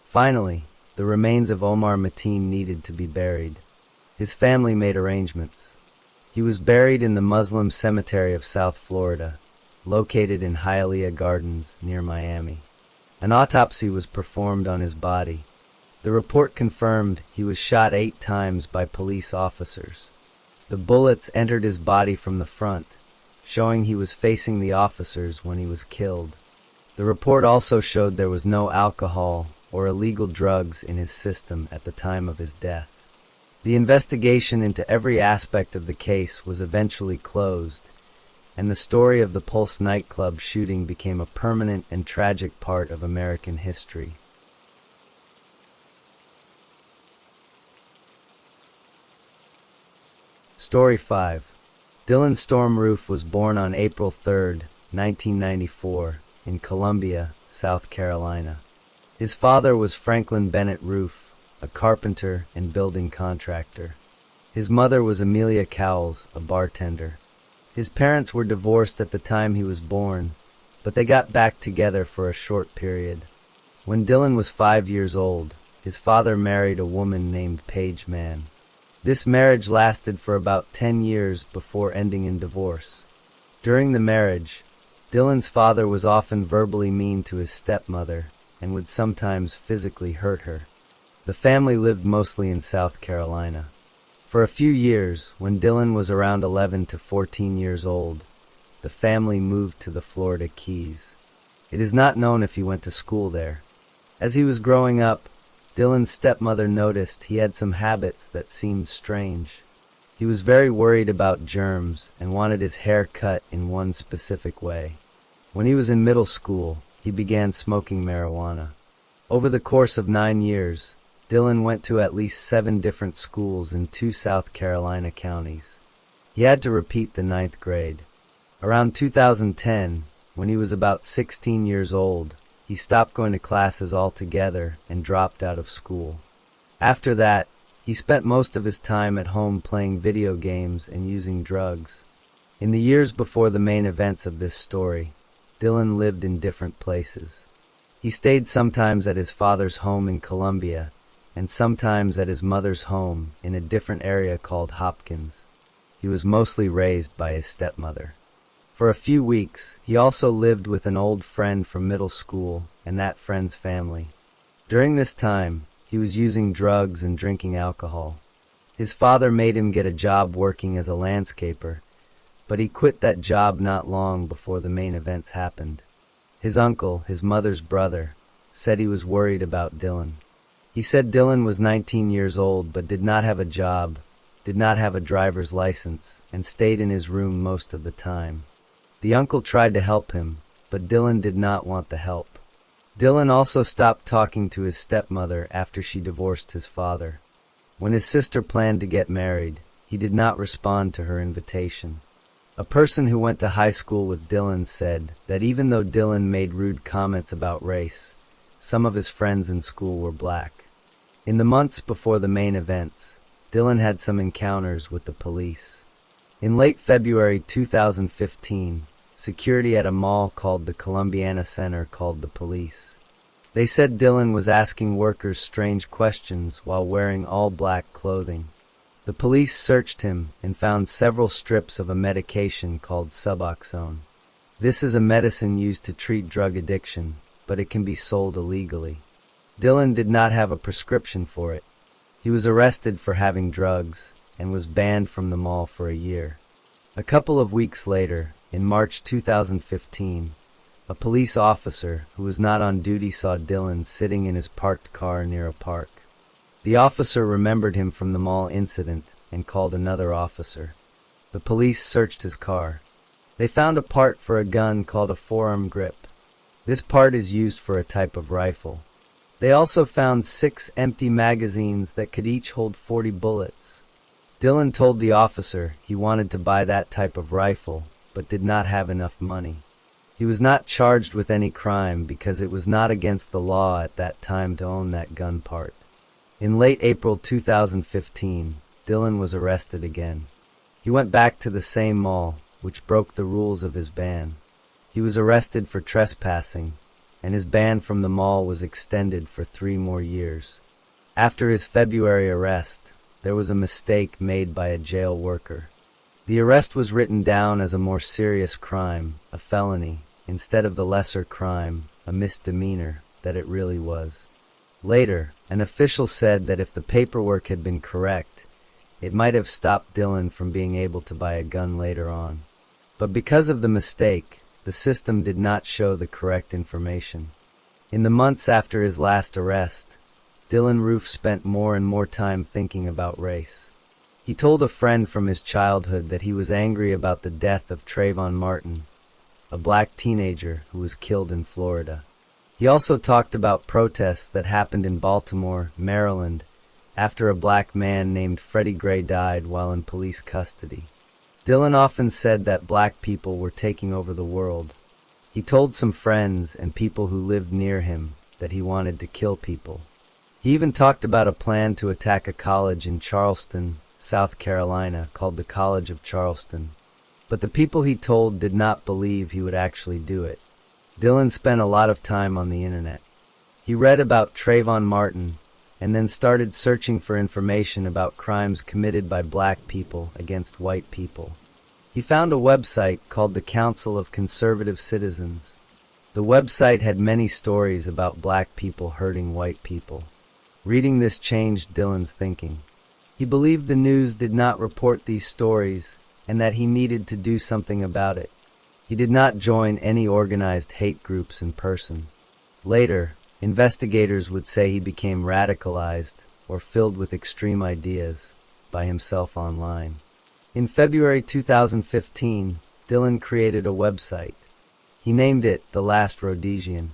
Finally, the remains of Omar Mateen needed to be buried. His family made arrangements. He was buried in the Muslim cemetery of South Florida, located in Hialeah Gardens near Miami. An autopsy was performed on his body. The report confirmed he was shot 8 times by police officers. The bullets entered his body from the front, showing he was facing the officers when he was killed. The report also showed there was no alcohol or illegal drugs in his system at the time of his death. The investigation into every aspect of the case was eventually closed, and the story of the Pulse nightclub shooting became a permanent and tragic part of American history. Story 5. Dylan Storm Roof was born on April 3, 1994, in Columbia, South Carolina. His father was Franklin Bennett Roof, a carpenter and building contractor. His mother was Amelia Cowles, a bartender. His parents were divorced at the time he was born, but they got back together for a short period. When Dylan was 5 years old, his father married a woman named Paige Mann. This marriage lasted for about 10 years before ending in divorce. During the marriage, Dylan's father was often verbally mean to his stepmother and would sometimes physically hurt her. The family lived mostly in South Carolina. For a few years, when Dylan was around 11 to 14 years old, the family moved to the Florida Keys. It is not known if he went to school there. As he was growing up, Dylan's stepmother noticed he had some habits that seemed strange. He was very worried about germs and wanted his hair cut in one specific way. When he was in middle school, he began smoking marijuana. Over the course of 9 years, Dylan went to at least 7 different schools in 2 South Carolina counties. He had to repeat the 9th grade. Around 2010, when he was about 16 years old, he stopped going to classes altogether and dropped out of school. After that, he spent most of his time at home playing video games and using drugs. In the years before the main events of this story, Dylan lived in different places. He stayed sometimes at his father's home in Columbia, and sometimes at his mother's home in a different area called Hopkins. He was mostly raised by his stepmother. For a few weeks, he also lived with an old friend from middle school and that friend's family. During this time, he was using drugs and drinking alcohol. His father made him get a job working as a landscaper, but he quit that job not long before the main events happened. His uncle, his mother's brother, said he was worried about Dylan. He said Dylan was 19 years old but did not have a job, did not have a driver's license, and stayed in his room most of the time. The uncle tried to help him, but Dylan did not want the help. Dylan also stopped talking to his stepmother after she divorced his father. When his sister planned to get married, he did not respond to her invitation. A person who went to high school with Dylan said that even though Dylan made rude comments about race, some of his friends in school were black. In the months before the main events, Dylan had some encounters with the police. In late February 2015, security at a mall called the Columbiana Center called the police. They said Dylan was asking workers strange questions while wearing all black clothing. The police searched him and found several strips of a medication called Suboxone. This is a medicine used to treat drug addiction, but it can be sold illegally. Dylan did not have a prescription for it. He was arrested for having drugs and was banned from the mall for a year. A couple of weeks later, in March 2015, a police officer who was not on duty saw Dylan sitting in his parked car near a park. The officer remembered him from the mall incident and called another officer. The police searched his car. They found a part for a gun called a forearm grip. This part is used for a type of rifle. They also found 6 empty magazines that could each hold 40 bullets. Dylan told the officer he wanted to buy that type of rifle, but did not have enough money. He was not charged with any crime because it was not against the law at that time to own that gun part. In late April 2015, Dylan was arrested again. He went back to the same mall, which broke the rules of his ban. He was arrested for trespassing, and his ban from the mall was extended for 3 more years. After his February arrest, there was a mistake made by a jail worker. The arrest was written down as a more serious crime, a felony, instead of the lesser crime, a misdemeanor, that it really was. Later, an official said that if the paperwork had been correct, it might have stopped Dylan from being able to buy a gun later on. But because of the mistake, the system did not show the correct information. In the months after his last arrest, Dylan Roof spent more and more time thinking about race. He told a friend from his childhood that he was angry about the death of Trayvon Martin, a black teenager who was killed in Florida. He also talked about protests that happened in Baltimore, Maryland, after a black man named Freddie Gray died while in police custody. Dylan often said that black people were taking over the world. He told some friends and people who lived near him that he wanted to kill people. He even talked about a plan to attack a college in Charleston, South Carolina, called the College of Charleston. But the people he told did not believe he would actually do it. Dylan spent a lot of time on the internet. He read about Trayvon Martin and then started searching for information about crimes committed by black people against white people. He found a website called the Council of Conservative Citizens. The website had many stories about black people hurting white people. Reading this changed Dylan's thinking. He believed the news did not report these stories and that he needed to do something about it. He did not join any organized hate groups in person. Later, investigators would say he became radicalized or filled with extreme ideas by himself online. In February 2015, Dylan created a website. He named it The Last Rhodesian.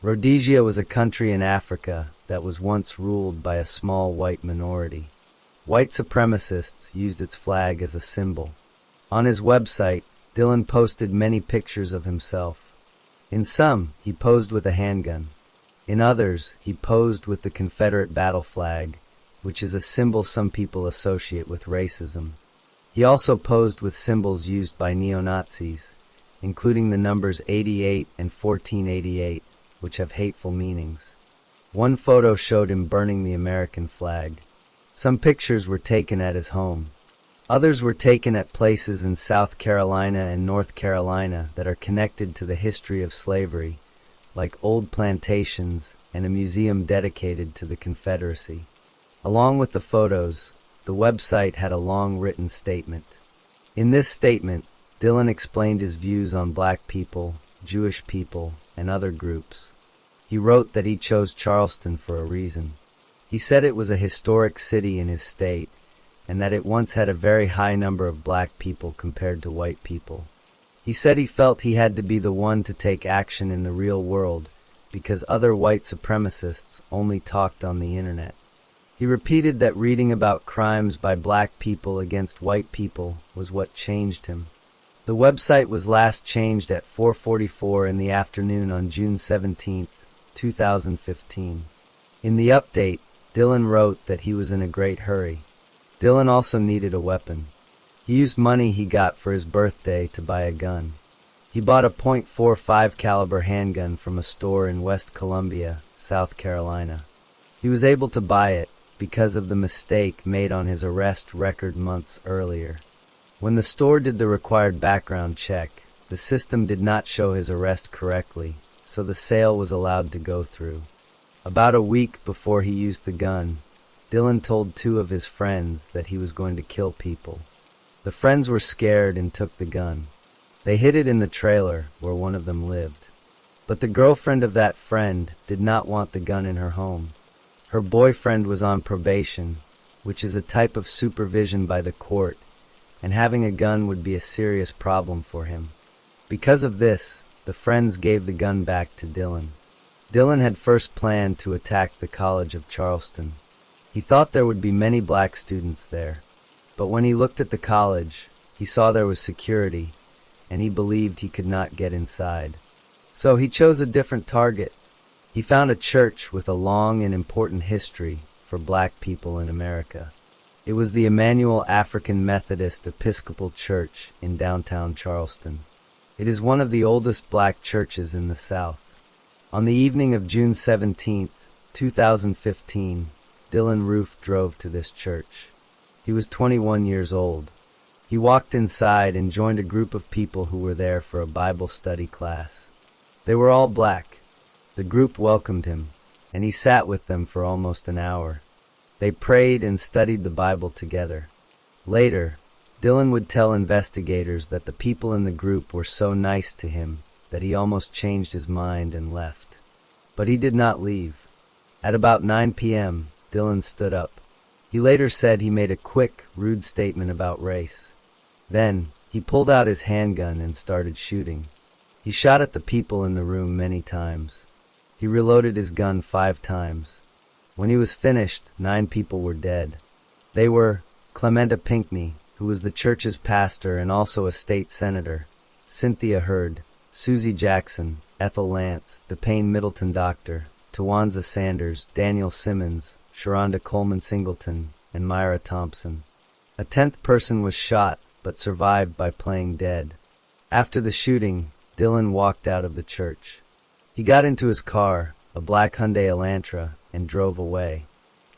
Rhodesia was a country in Africa that was once ruled by a small white minority. White supremacists used its flag as a symbol. On his website, Dylan posted many pictures of himself. In some, he posed with a handgun. In others, he posed with the Confederate battle flag, which is a symbol some people associate with racism. He also posed with symbols used by neo-Nazis, including the numbers 88 and 1488, which have hateful meanings. One photo showed him burning the American flag. Some pictures were taken at his home. Others were taken at places in South Carolina and North Carolina that are connected to the history of slavery, like old plantations and a museum dedicated to the Confederacy. Along with the photos, the website had a long written statement. In this statement, Dylan explained his views on black people, Jewish people, and other groups. He wrote that he chose Charleston for a reason. He said it was a historic city in his state, and that it once had a very high number of black people compared to white people. He said he felt he had to be the one to take action in the real world because other white supremacists only talked on the internet. He repeated that reading about crimes by black people against white people was what changed him. The website was last changed at 4:44 in the afternoon on June 17, 2015. In the update, Dylan wrote that he was in a great hurry. Dylan also needed a weapon. He used money he got for his birthday to buy a gun. He bought a .45 caliber handgun from a store in West Columbia, South Carolina. He was able to buy it because of the mistake made on his arrest record months earlier. When the store did the required background check, the system did not show his arrest correctly, so the sale was allowed to go through. About a week before he used the gun, Dylan told two of his friends that he was going to kill people. The friends were scared and took the gun. They hid it in the trailer where one of them lived. But the girlfriend of that friend did not want the gun in her home. Her boyfriend was on probation, which is a type of supervision by the court, and having a gun would be a serious problem for him. Because of this, the friends gave the gun back to Dylan. Dylan had first planned to attack the College of Charleston. He thought there would be many black students there, but when he looked at the college, he saw there was security, and he believed he could not get inside. So he chose a different target. He found a church with a long and important history for black people in America. It was the Emmanuel African Methodist Episcopal Church in downtown Charleston. It is one of the oldest black churches in the South. On the evening of June 17, 2015, Dylan Roof drove to this church. He was 21 years old. He walked inside and joined a group of people who were there for a Bible study class. They were all black. The group welcomed him, and he sat with them for almost an hour. They prayed and studied the Bible together. Later, Dylan would tell investigators that the people in the group were so nice to him that he almost changed his mind and left. But he did not leave. At about 9 p.m., Dylan stood up. He later said he made a quick, rude statement about race. Then, he pulled out his handgun and started shooting. He shot at the people in the room many times. He reloaded his gun 5 times. When he was finished, 9 people were dead. They were Clementa Pinckney, who was the church's pastor and also a state senator, Cynthia Hurd, Susie Jackson, Ethel Lance, DePayne Middleton Doctor, Tawanza Sanders, Daniel Simmons, Sharonda Coleman Singleton, and Myra Thompson. A 10th person was shot, but survived by playing dead. After the shooting, Dillon walked out of the church. He got into his car, a black Hyundai Elantra, and drove away.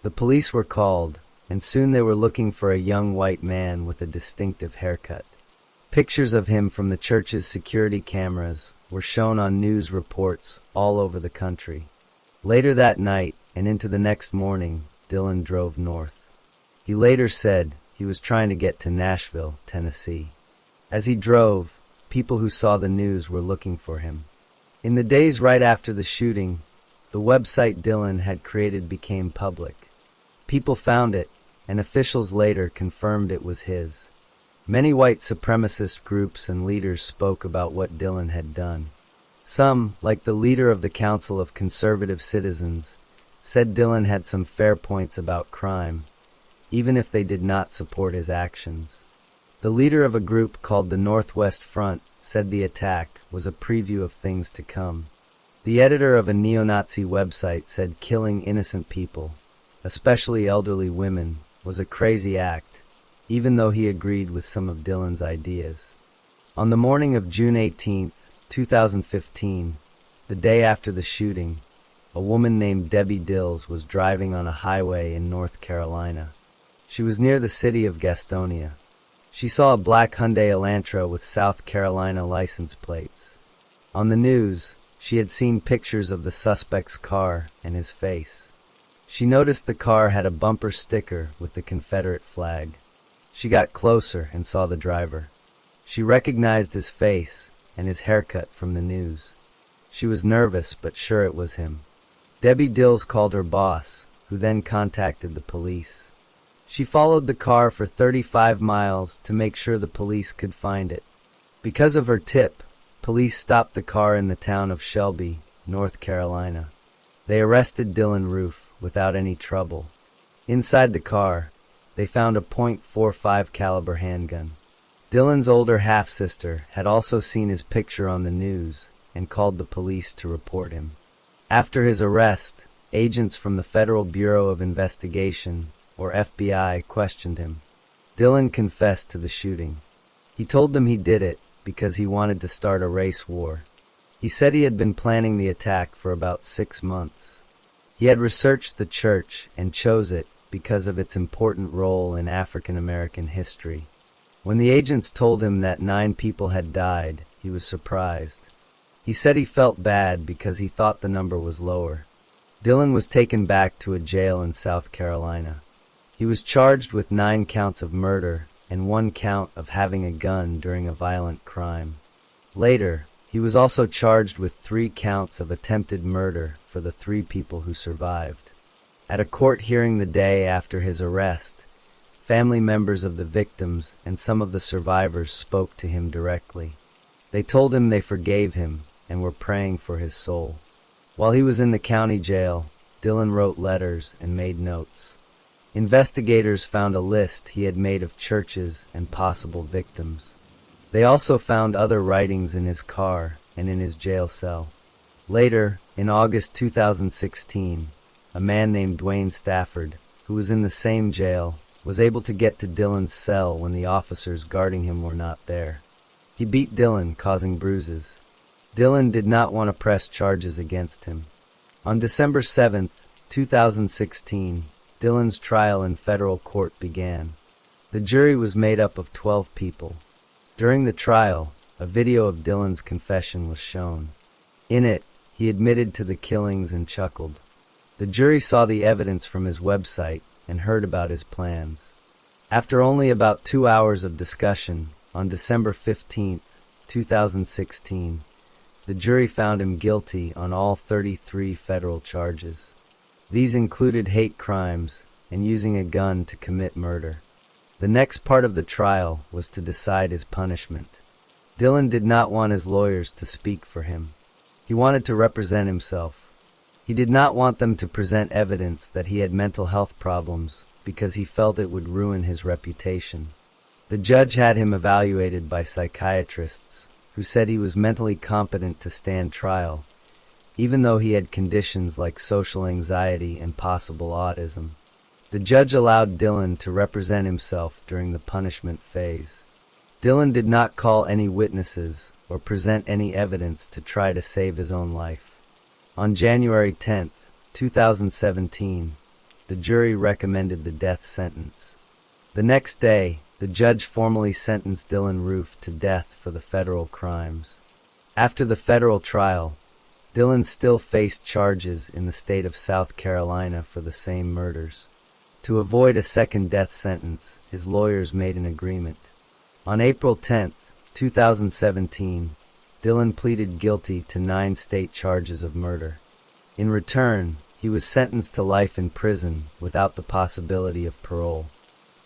The police were called, and soon they were looking for a young white man with a distinctive haircut. Pictures of him from the church's security cameras were shown on news reports all over the country. Later that night and into the next morning, Dillon drove north. He later said he was trying to get to Nashville, Tennessee. As he drove, people who saw the news were looking for him. In the days right after the shooting, the website Dillon had created became public. People found it, and officials later confirmed it was his. Many white supremacist groups and leaders spoke about what Dillon had done. Some, like the leader of the Council of Conservative Citizens, said Dillon had some fair points about crime, even if they did not support his actions. The leader of a group called the Northwest Front said the attack was a preview of things to come. The editor of a neo-Nazi website said killing innocent people, especially elderly women, was a crazy act, even though he agreed with some of Dillon's ideas. On the morning of June 18, 2015, the day after the shooting, a woman named Debbie Dills was driving on a highway in North Carolina. She was near the city of Gastonia. She saw a black Hyundai Elantra with South Carolina license plates. On the news, she had seen pictures of the suspect's car and his face. She noticed the car had a bumper sticker with the Confederate flag. She got closer and saw the driver. She recognized his face and his haircut from the news. She was nervous but sure it was him. Debbie Dills called her boss, who then contacted the police. She followed the car for 35 miles to make sure the police could find it. Because of her tip, police stopped the car in the town of Shelby, North Carolina. They arrested Dillon Roof without any trouble. Inside the car, they found a .45 caliber handgun. Dillon's older half-sister had also seen his picture on the news and called the police to report him. After his arrest, agents from the Federal Bureau of Investigation, or FBI, questioned him. Dillon confessed to the shooting. He told them he did it because he wanted to start a race war. He said he had been planning the attack for about 6 months. He had researched the church and chose it because of its important role in African American history. When the agents told him that 9 people had died, he was surprised. He said he felt bad because he thought the number was lower. Dillon was taken back to a jail in South Carolina. He was charged with 9 counts of murder and 1 count of having a gun during a violent crime. Later, he was also charged with 3 counts of attempted murder for the 3 people who survived. At a court hearing the day after his arrest, family members of the victims and some of the survivors spoke to him directly. They told him they forgave him and were praying for his soul. While he was in the county jail, Dillon wrote letters and made notes. Investigators found a list he had made of churches and possible victims. They also found other writings in his car and in his jail cell. Later, in August 2016, a man named Dwayne Stafford, who was in the same jail, was able to get to Dillon's cell when the officers guarding him were not there. He beat Dillon, causing bruises. Dillon did not want to press charges against him. On December 7, 2016, Dillon's trial in federal court began. The jury was made up of 12 people. During the trial, a video of Dillon's confession was shown. In it, he admitted to the killings and chuckled. The jury saw the evidence from his website and heard about his plans. After only about 2 hours of discussion, on December 15, 2016, the jury found him guilty on all 33 federal charges. These included hate crimes, and using a gun to commit murder. The next part of the trial was to decide his punishment. Dylan did not want his lawyers to speak for him. He wanted to represent himself. He did not want them to present evidence that he had mental health problems because he felt it would ruin his reputation. The judge had him evaluated by psychiatrists who said he was mentally competent to stand trial, even though he had conditions like social anxiety and possible autism. The judge allowed Dylan to represent himself during the punishment phase. Dylan did not call any witnesses or present any evidence to try to save his own life. On January 10, 2017, the jury recommended the death sentence. The next day, the judge formally sentenced Dylan Roof to death for the federal crimes. After the federal trial, Dylan still faced charges in the state of South Carolina for the same murders. To avoid a second death sentence, his lawyers made an agreement. On April 10, 2017, Dylan pleaded guilty to 9 state charges of murder. In return, he was sentenced to life in prison without the possibility of parole.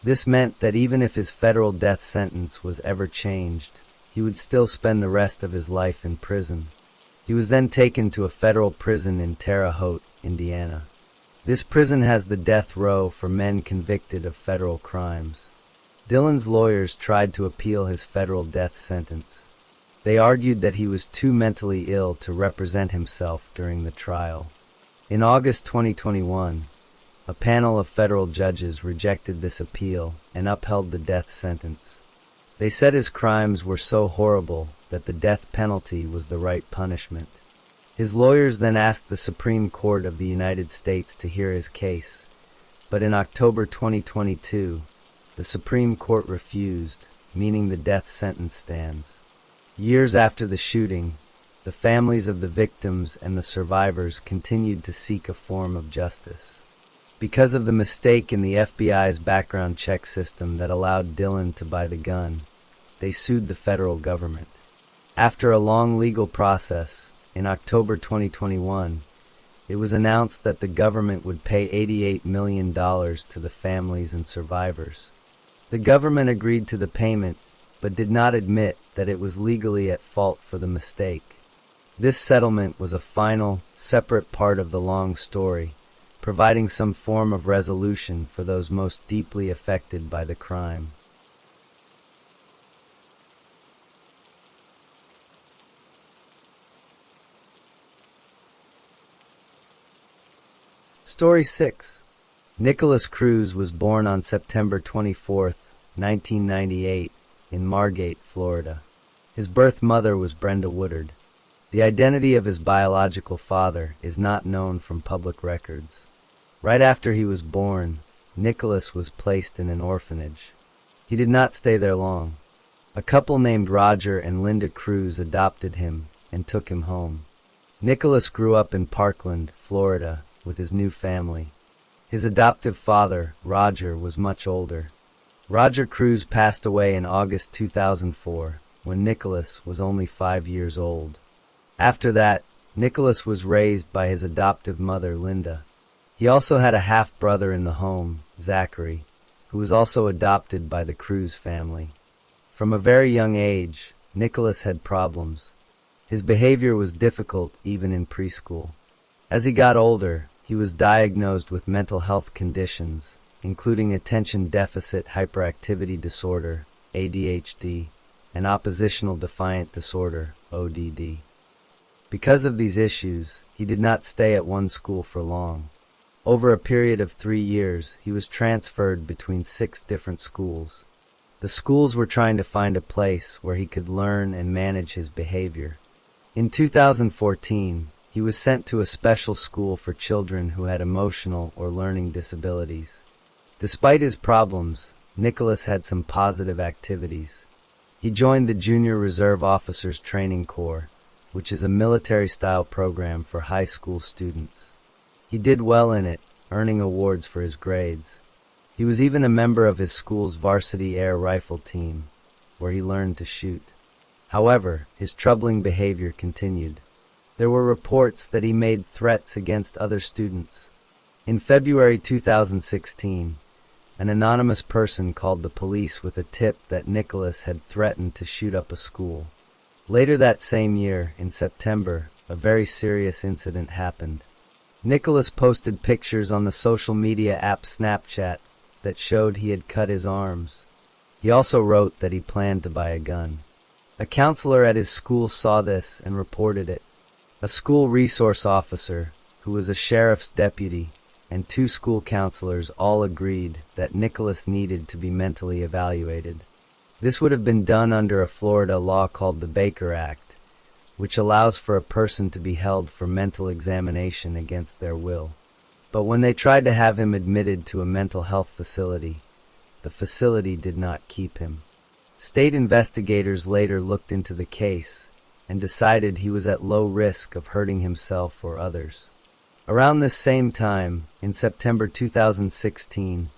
This meant that even if his federal death sentence was ever changed, he would still spend the rest of his life in prison. He was then taken to a federal prison in Terre Haute, Indiana. This prison has the death row for men convicted of federal crimes. Dylan's lawyers tried to appeal his federal death sentence. They argued that he was too mentally ill to represent himself during the trial. In August 2021, a panel of federal judges rejected this appeal and upheld the death sentence. They said his crimes were so horrible that the death penalty was the right punishment. His lawyers then asked the Supreme Court of the United States to hear his case, but in October 2022, the Supreme Court refused, meaning the death sentence stands. Years after the shooting, the families of the victims and the survivors continued to seek a form of justice. Because of the mistake in the FBI's background check system that allowed Dylan to buy the gun, they sued the federal government. After a long legal process, in October 2021, it was announced that the government would pay $88 million to the families and survivors. The government agreed to the payment, but did not admit that it was legally at fault for the mistake. This settlement was a final, separate part of the long story, providing some form of resolution for those most deeply affected by the crime. Story 6. Nicholas Cruz was born on September 24, 1998, in Margate, Florida. His birth mother was Brenda Woodard. The identity of his biological father is not known from public records. Right after he was born, Nicholas was placed in an orphanage. He did not stay there long. A couple named Roger and Linda Cruz adopted him and took him home. Nicholas grew up in Parkland, Florida, with his new family. His adoptive father, Roger, was much older. Roger Cruz passed away in August 2004, when Nicholas was only 5 years old. After that, Nicholas was raised by his adoptive mother, Linda. He also had a half-brother in the home, Zachary, who was also adopted by the Cruz family. From a very young age, Nicholas had problems. His behavior was difficult even in preschool. As he got older, he was diagnosed with mental health conditions, including attention deficit hyperactivity disorder, ADHD, and oppositional defiant disorder, ODD. Because of these issues, he did not stay at one school for long. Over a period of 3 years, he was transferred between 6 different schools. The schools were trying to find a place where he could learn and manage his behavior. In 2014, he was sent to a special school for children who had emotional or learning disabilities. Despite his problems, Nicholas had some positive activities. He joined the Junior Reserve Officers Training Corps, which is a military-style program for high school students. He did well in it, earning awards for his grades. He was even a member of his school's varsity air rifle team, where he learned to shoot. However, his troubling behavior continued. There were reports that he made threats against other students. In February 2016, an anonymous person called the police with a tip that Nicholas had threatened to shoot up a school. Later that same year, in September, a very serious incident happened. Nicholas posted pictures on the social media app Snapchat that showed he had cut his arms. He also wrote that he planned to buy a gun. A counselor at his school saw this and reported it. A school resource officer, who was a sheriff's deputy, and 2 school counselors all agreed that Nicholas needed to be mentally evaluated. This would have been done under a Florida law called the Baker Act, which allows for a person to be held for mental examination against their will. But when they tried to have him admitted to a mental health facility, the facility did not keep him. State investigators later looked into the case and decided he was at low risk of hurting himself or others. Around this same time, in September 2016,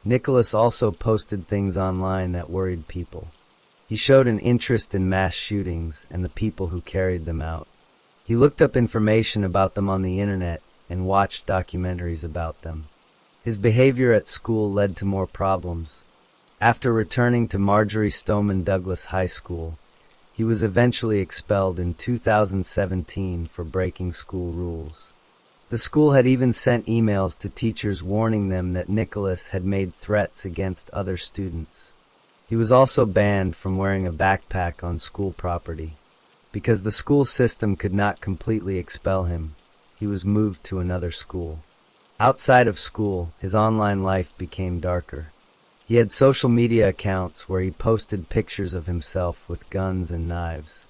Nicholas also posted things online that worried people. He showed an interest in mass shootings and the people who carried them out. He looked up information about them on the internet and watched documentaries about them. His behavior at school led to more problems. After returning to Marjorie Stoneman Douglas High School, he was eventually expelled in 2017 for breaking school rules. The school had even sent emails to teachers warning them that Nicholas had made threats against other students. He was also banned from wearing a backpack on school property. Because the school system could not completely expel him, he was moved to another school. Outside of school, his online life became darker. He had social media accounts where he posted pictures of himself with guns and knives.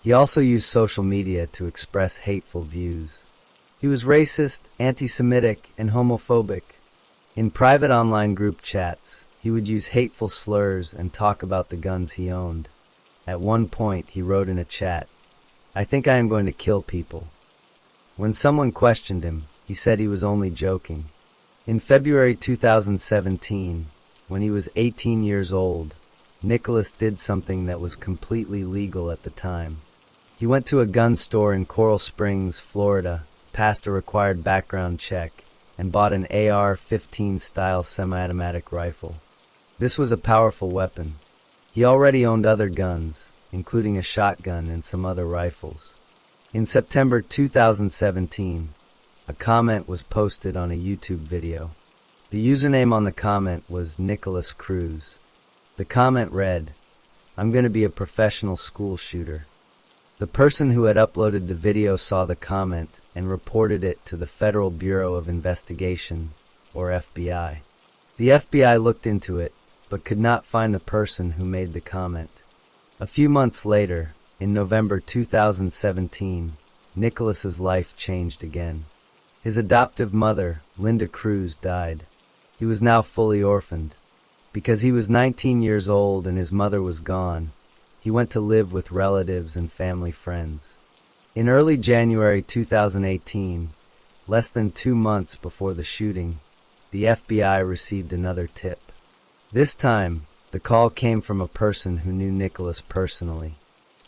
He also used social media to express hateful views. He was racist, anti-Semitic, and homophobic. In private online group chats, he would use hateful slurs and talk about the guns he owned. At one point, he wrote in a chat, "I think I am going to kill people." When someone questioned him, he said he was only joking. In February 2017, when he was 18 years old, Nicholas did something that was completely legal at the time. He went to a gun store in Coral Springs, Florida, passed a required background check, and bought an AR-15 style semi-automatic rifle. This was a powerful weapon. He already owned other guns, including a shotgun and some other rifles. In September 2017, a comment was posted on a YouTube video. The username on the comment was Nicholas Cruz. The comment read, "I'm going to be a professional school shooter." The person who had uploaded the video saw the comment and reported it to the Federal Bureau of Investigation, or FBI. The FBI looked into it, but could not find the person who made the comment. A few months later, in November 2017, Nicholas's life changed again. His adoptive mother, Linda Cruz, died. He was now fully orphaned. Because he was 19 years old and his mother was gone, he went to live with relatives and family friends. In early January 2018, less than 2 months before the shooting, the FBI received another tip. This time, the call came from a person who knew Nicholas personally.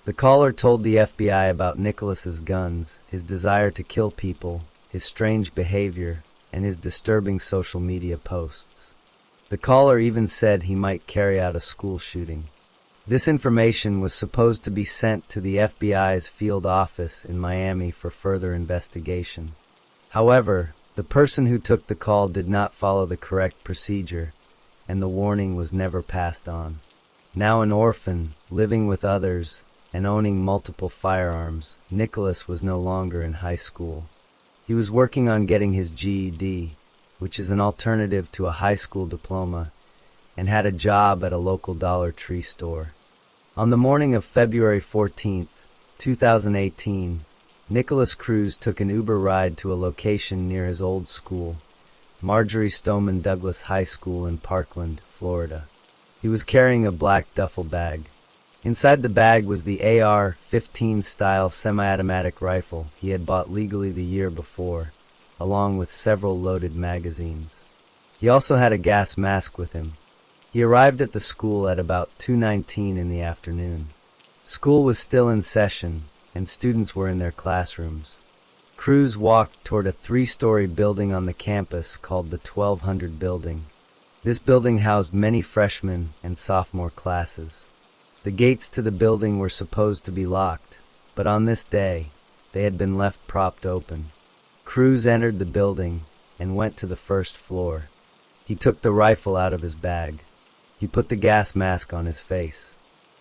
The caller told the FBI about Nicholas's guns, his desire to kill people, his strange behavior, and his disturbing social media posts. The caller even said he might carry out a school shooting. This information was supposed to be sent to the FBI's field office in Miami for further investigation. However, the person who took the call did not follow the correct procedure, and the warning was never passed on. Now an orphan, living with others, and owning multiple firearms, Nicholas was no longer in high school. He was working on getting his GED, which is an alternative to a high school diploma, and had a job at a local Dollar Tree store. On the morning of February 14th, 2018, Nicholas Cruz took an Uber ride to a location near his old school, Marjorie Stoneman Douglas High School in Parkland, Florida. He was carrying a black duffel bag. Inside the bag was the AR-15 style semi-automatic rifle he had bought legally the year before, along with several loaded magazines. He also had a gas mask with him. He arrived at the school at about 2:19 in the afternoon. School was still in session, and students were in their classrooms. Cruz walked toward a three-story building on the campus called the 1200 Building. This building housed many freshman and sophomore classes. The gates to the building were supposed to be locked, but on this day, they had been left propped open. Cruz entered the building and went to the first floor. He took the rifle out of his bag. He put the gas mask on his face.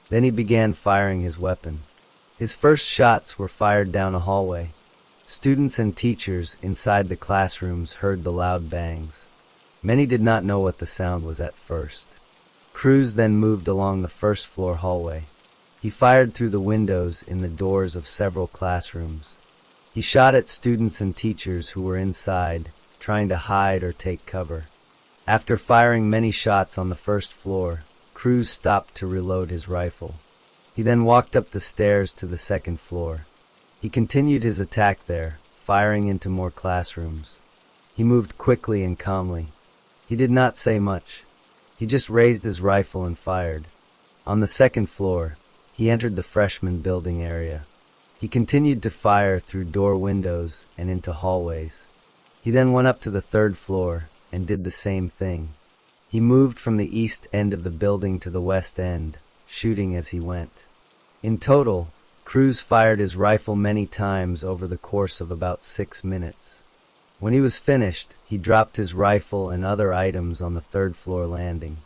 Then he began firing his weapon. His first shots were fired down a hallway. Students and teachers inside the classrooms heard the loud bangs. Many did not know what the sound was at first. Cruz then moved along the first floor hallway. He fired through the windows in the doors of several classrooms. He shot at students and teachers who were inside, trying to hide or take cover. After firing many shots on the first floor, Cruz stopped to reload his rifle. He then walked up the stairs to the second floor. He continued his attack there, firing into more classrooms. He moved quickly and calmly. He did not say much. He just raised his rifle and fired. On the second floor, he entered the freshman building area. He continued to fire through door windows and into hallways. He then went up to the third floor and did the same thing. He moved from the east end of the building to the west end, shooting as he went. In total, Cruz fired his rifle many times over the course of about 6 minutes. When he was finished, he dropped his rifle and other items on the third floor landing.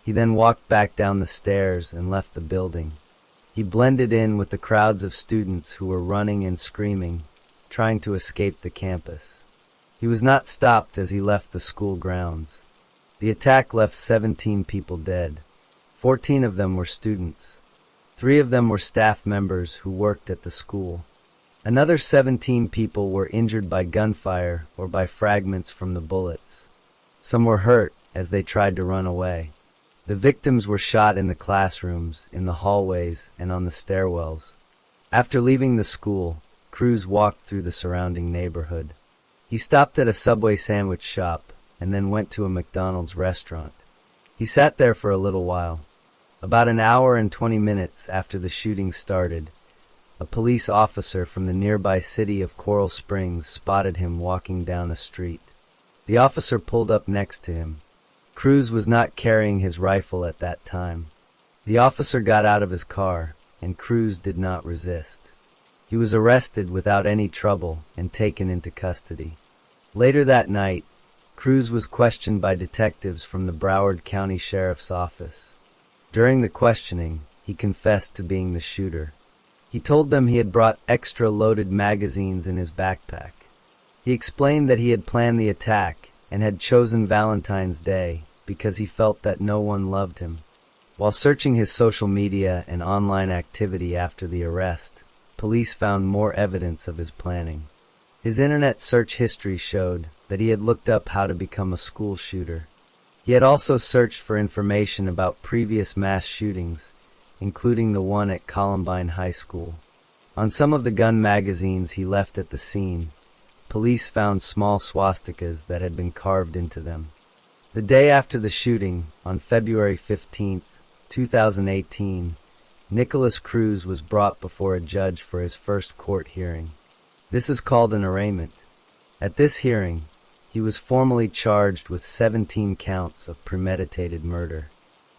He then walked back down the stairs and left the building. He blended in with the crowds of students who were running and screaming, trying to escape the campus. He was not stopped as he left the school grounds. The attack left 17 people dead. 14 of them were students. 3 of them were staff members who worked at the school. Another 17 people were injured by gunfire or by fragments from the bullets. Some were hurt as they tried to run away. The victims were shot in the classrooms, in the hallways, and on the stairwells. After leaving the school, Cruz walked through the surrounding neighborhood. He stopped at a Subway sandwich shop and then went to a McDonald's restaurant. He sat there for a little while. About an hour and 20 minutes after the shooting started, a police officer from the nearby city of Coral Springs spotted him walking down a street. The officer pulled up next to him. Cruz was not carrying his rifle at that time. The officer got out of his car, and Cruz did not resist. He was arrested without any trouble and taken into custody. Later that night, Cruz was questioned by detectives from the Broward County Sheriff's Office. During the questioning, he confessed to being the shooter. He told them he had brought extra loaded magazines in his backpack. He explained that he had planned the attack and had chosen Valentine's Day because he felt that no one loved him. While searching his social media and online activity after the arrest, police found more evidence of his planning. His internet search history showed that he had looked up how to become a school shooter. He had also searched for information about previous mass shootings, including the one at Columbine High School. On some of the gun magazines he left at the scene, police found small swastikas that had been carved into them. The day after the shooting, on February 15, 2018, Nicholas Cruz was brought before a judge for his first court hearing. This is called an arraignment. At this hearing, he was formally charged with 17 counts of premeditated murder.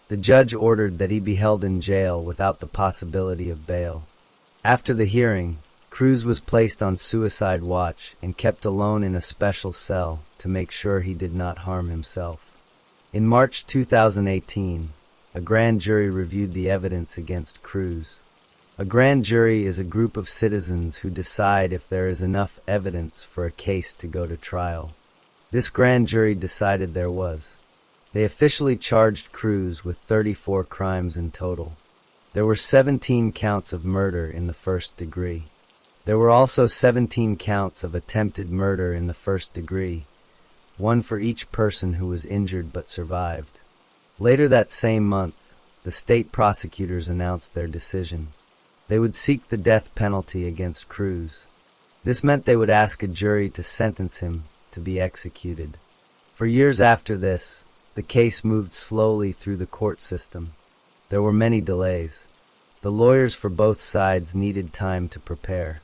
The judge ordered that he be held in jail without the possibility of bail. After the hearing, Cruz was placed on suicide watch and kept alone in a special cell to make sure he did not harm himself. In March 2018, a grand jury reviewed the evidence against Cruz. A grand jury is a group of citizens who decide if there is enough evidence for a case to go to trial. This grand jury decided there was. They officially charged Cruz with 34 crimes in total. There were 17 counts of murder in the first degree. There were also 17 counts of attempted murder in the first degree, one for each person who was injured but survived. Later that same month, the state prosecutors announced their decision. They would seek the death penalty against Cruz. This meant they would ask a jury to sentence him to be executed. For years after this, the case moved slowly through the court system. There were many delays. The lawyers for both sides needed time to prepare.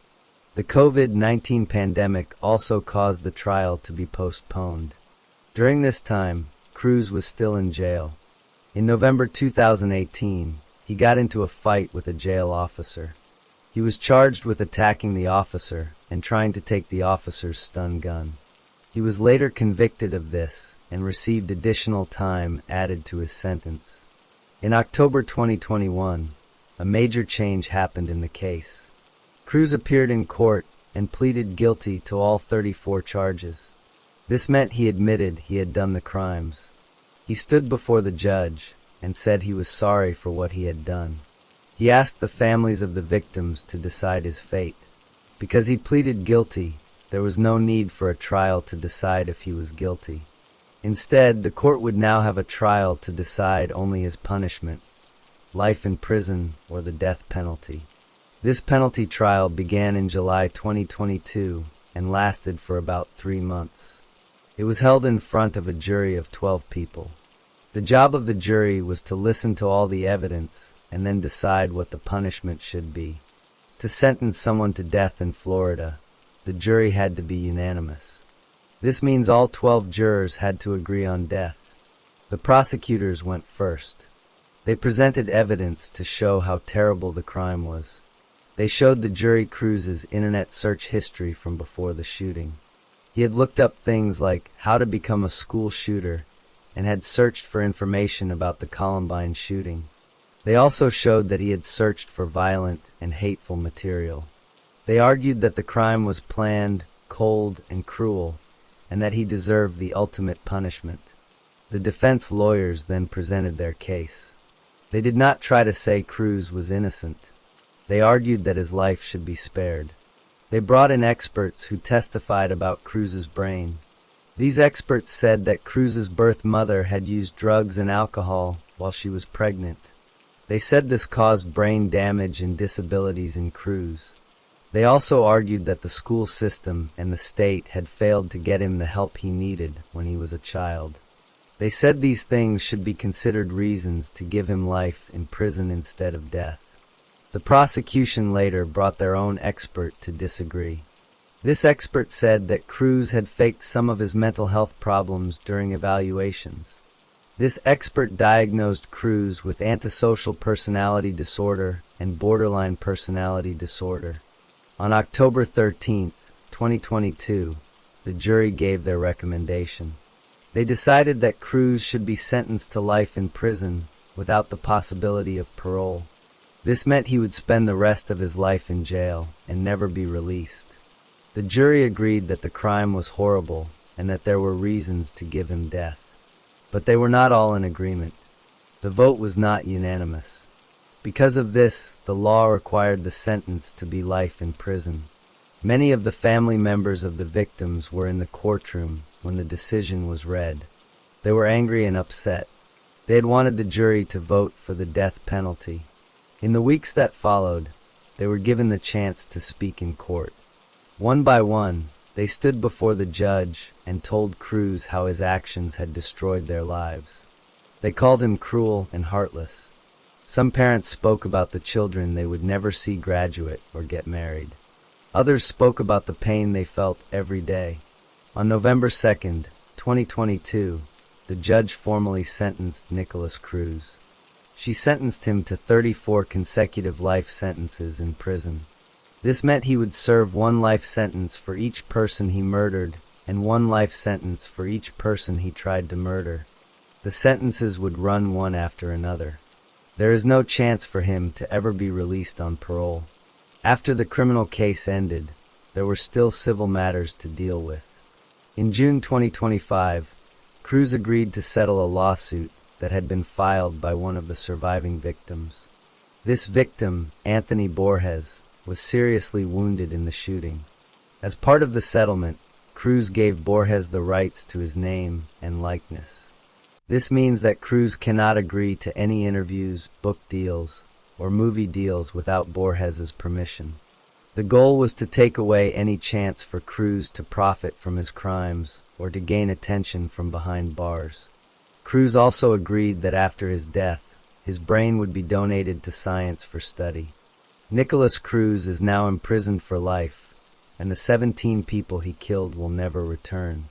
The COVID-19 pandemic also caused the trial to be postponed. During this time, Cruz was still in jail. In November 2018, he got into a fight with a jail officer. He was charged with attacking the officer and trying to take the officer's stun gun. He was later convicted of this and received additional time added to his sentence. In October 2021, a major change happened in the case. Cruz appeared in court and pleaded guilty to all 34 charges. This meant he admitted he had done the crimes. He stood before the judge and said he was sorry for what he had done. He asked the families of the victims to decide his fate. Because he pleaded guilty, there was no need for a trial to decide if he was guilty. Instead, the court would now have a trial to decide only his punishment, life in prison or the death penalty. This penalty trial began in July 2022 and lasted for about 3 months. It was held in front of a jury of 12 people. The job of the jury was to listen to all the evidence and then decide what the punishment should be. To sentence someone to death in Florida, the jury had to be unanimous. This means all 12 jurors had to agree on death. The prosecutors went first. They presented evidence to show how terrible the crime was. They showed the jury Cruz's internet search history from before the shooting. He had looked up things like how to become a school shooter and had searched for information about the Columbine shooting. They also showed that he had searched for violent and hateful material. They argued that the crime was planned, cold, and cruel, and that he deserved the ultimate punishment. The defense lawyers then presented their case. They did not try to say Cruz was innocent. They argued that his life should be spared. They brought in experts who testified about Cruz's brain. These experts said that Cruz's birth mother had used drugs and alcohol while she was pregnant. They said this caused brain damage and disabilities in Cruz. They also argued that the school system and the state had failed to get him the help he needed when he was a child. They said these things should be considered reasons to give him life in prison instead of death. The prosecution later brought their own expert to disagree. This expert said that Cruz had faked some of his mental health problems during evaluations. This expert diagnosed Cruz with antisocial personality disorder and borderline personality disorder. On October 13, 2022, the jury gave their recommendation. They decided that Cruz should be sentenced to life in prison without the possibility of parole. This meant he would spend the rest of his life in jail and never be released. The jury agreed that the crime was horrible and that there were reasons to give him death. But they were not all in agreement. The vote was not unanimous. Because of this, the law required the sentence to be life in prison. Many of the family members of the victims were in the courtroom when the decision was read. They were angry and upset. They had wanted the jury to vote for the death penalty. In the weeks that followed, they were given the chance to speak in court. One by one, they stood before the judge and told Cruz how his actions had destroyed their lives. They called him cruel and heartless. Some parents spoke about the children they would never see graduate or get married. Others spoke about the pain they felt every day. On November 2nd, 2022, the judge formally sentenced Nicholas Cruz. She sentenced him to 34 consecutive life sentences in prison. This meant he would serve 1 life sentence for each person he murdered and 1 life sentence for each person he tried to murder. The sentences would run one after another. There is no chance for him to ever be released on parole. After the criminal case ended, there were still civil matters to deal with. In June 2025, Cruz agreed to settle a lawsuit that had been filed by one of the surviving victims. This victim, Anthony Borges, was seriously wounded in the shooting. As part of the settlement, Cruz gave Borges the rights to his name and likeness. This means that Cruz cannot agree to any interviews, book deals, or movie deals without Borges's permission. The goal was to take away any chance for Cruz to profit from his crimes or to gain attention from behind bars. Cruz also agreed that after his death, his brain would be donated to science for study. Nicholas Cruz is now imprisoned for life and the 17 people he killed will never return.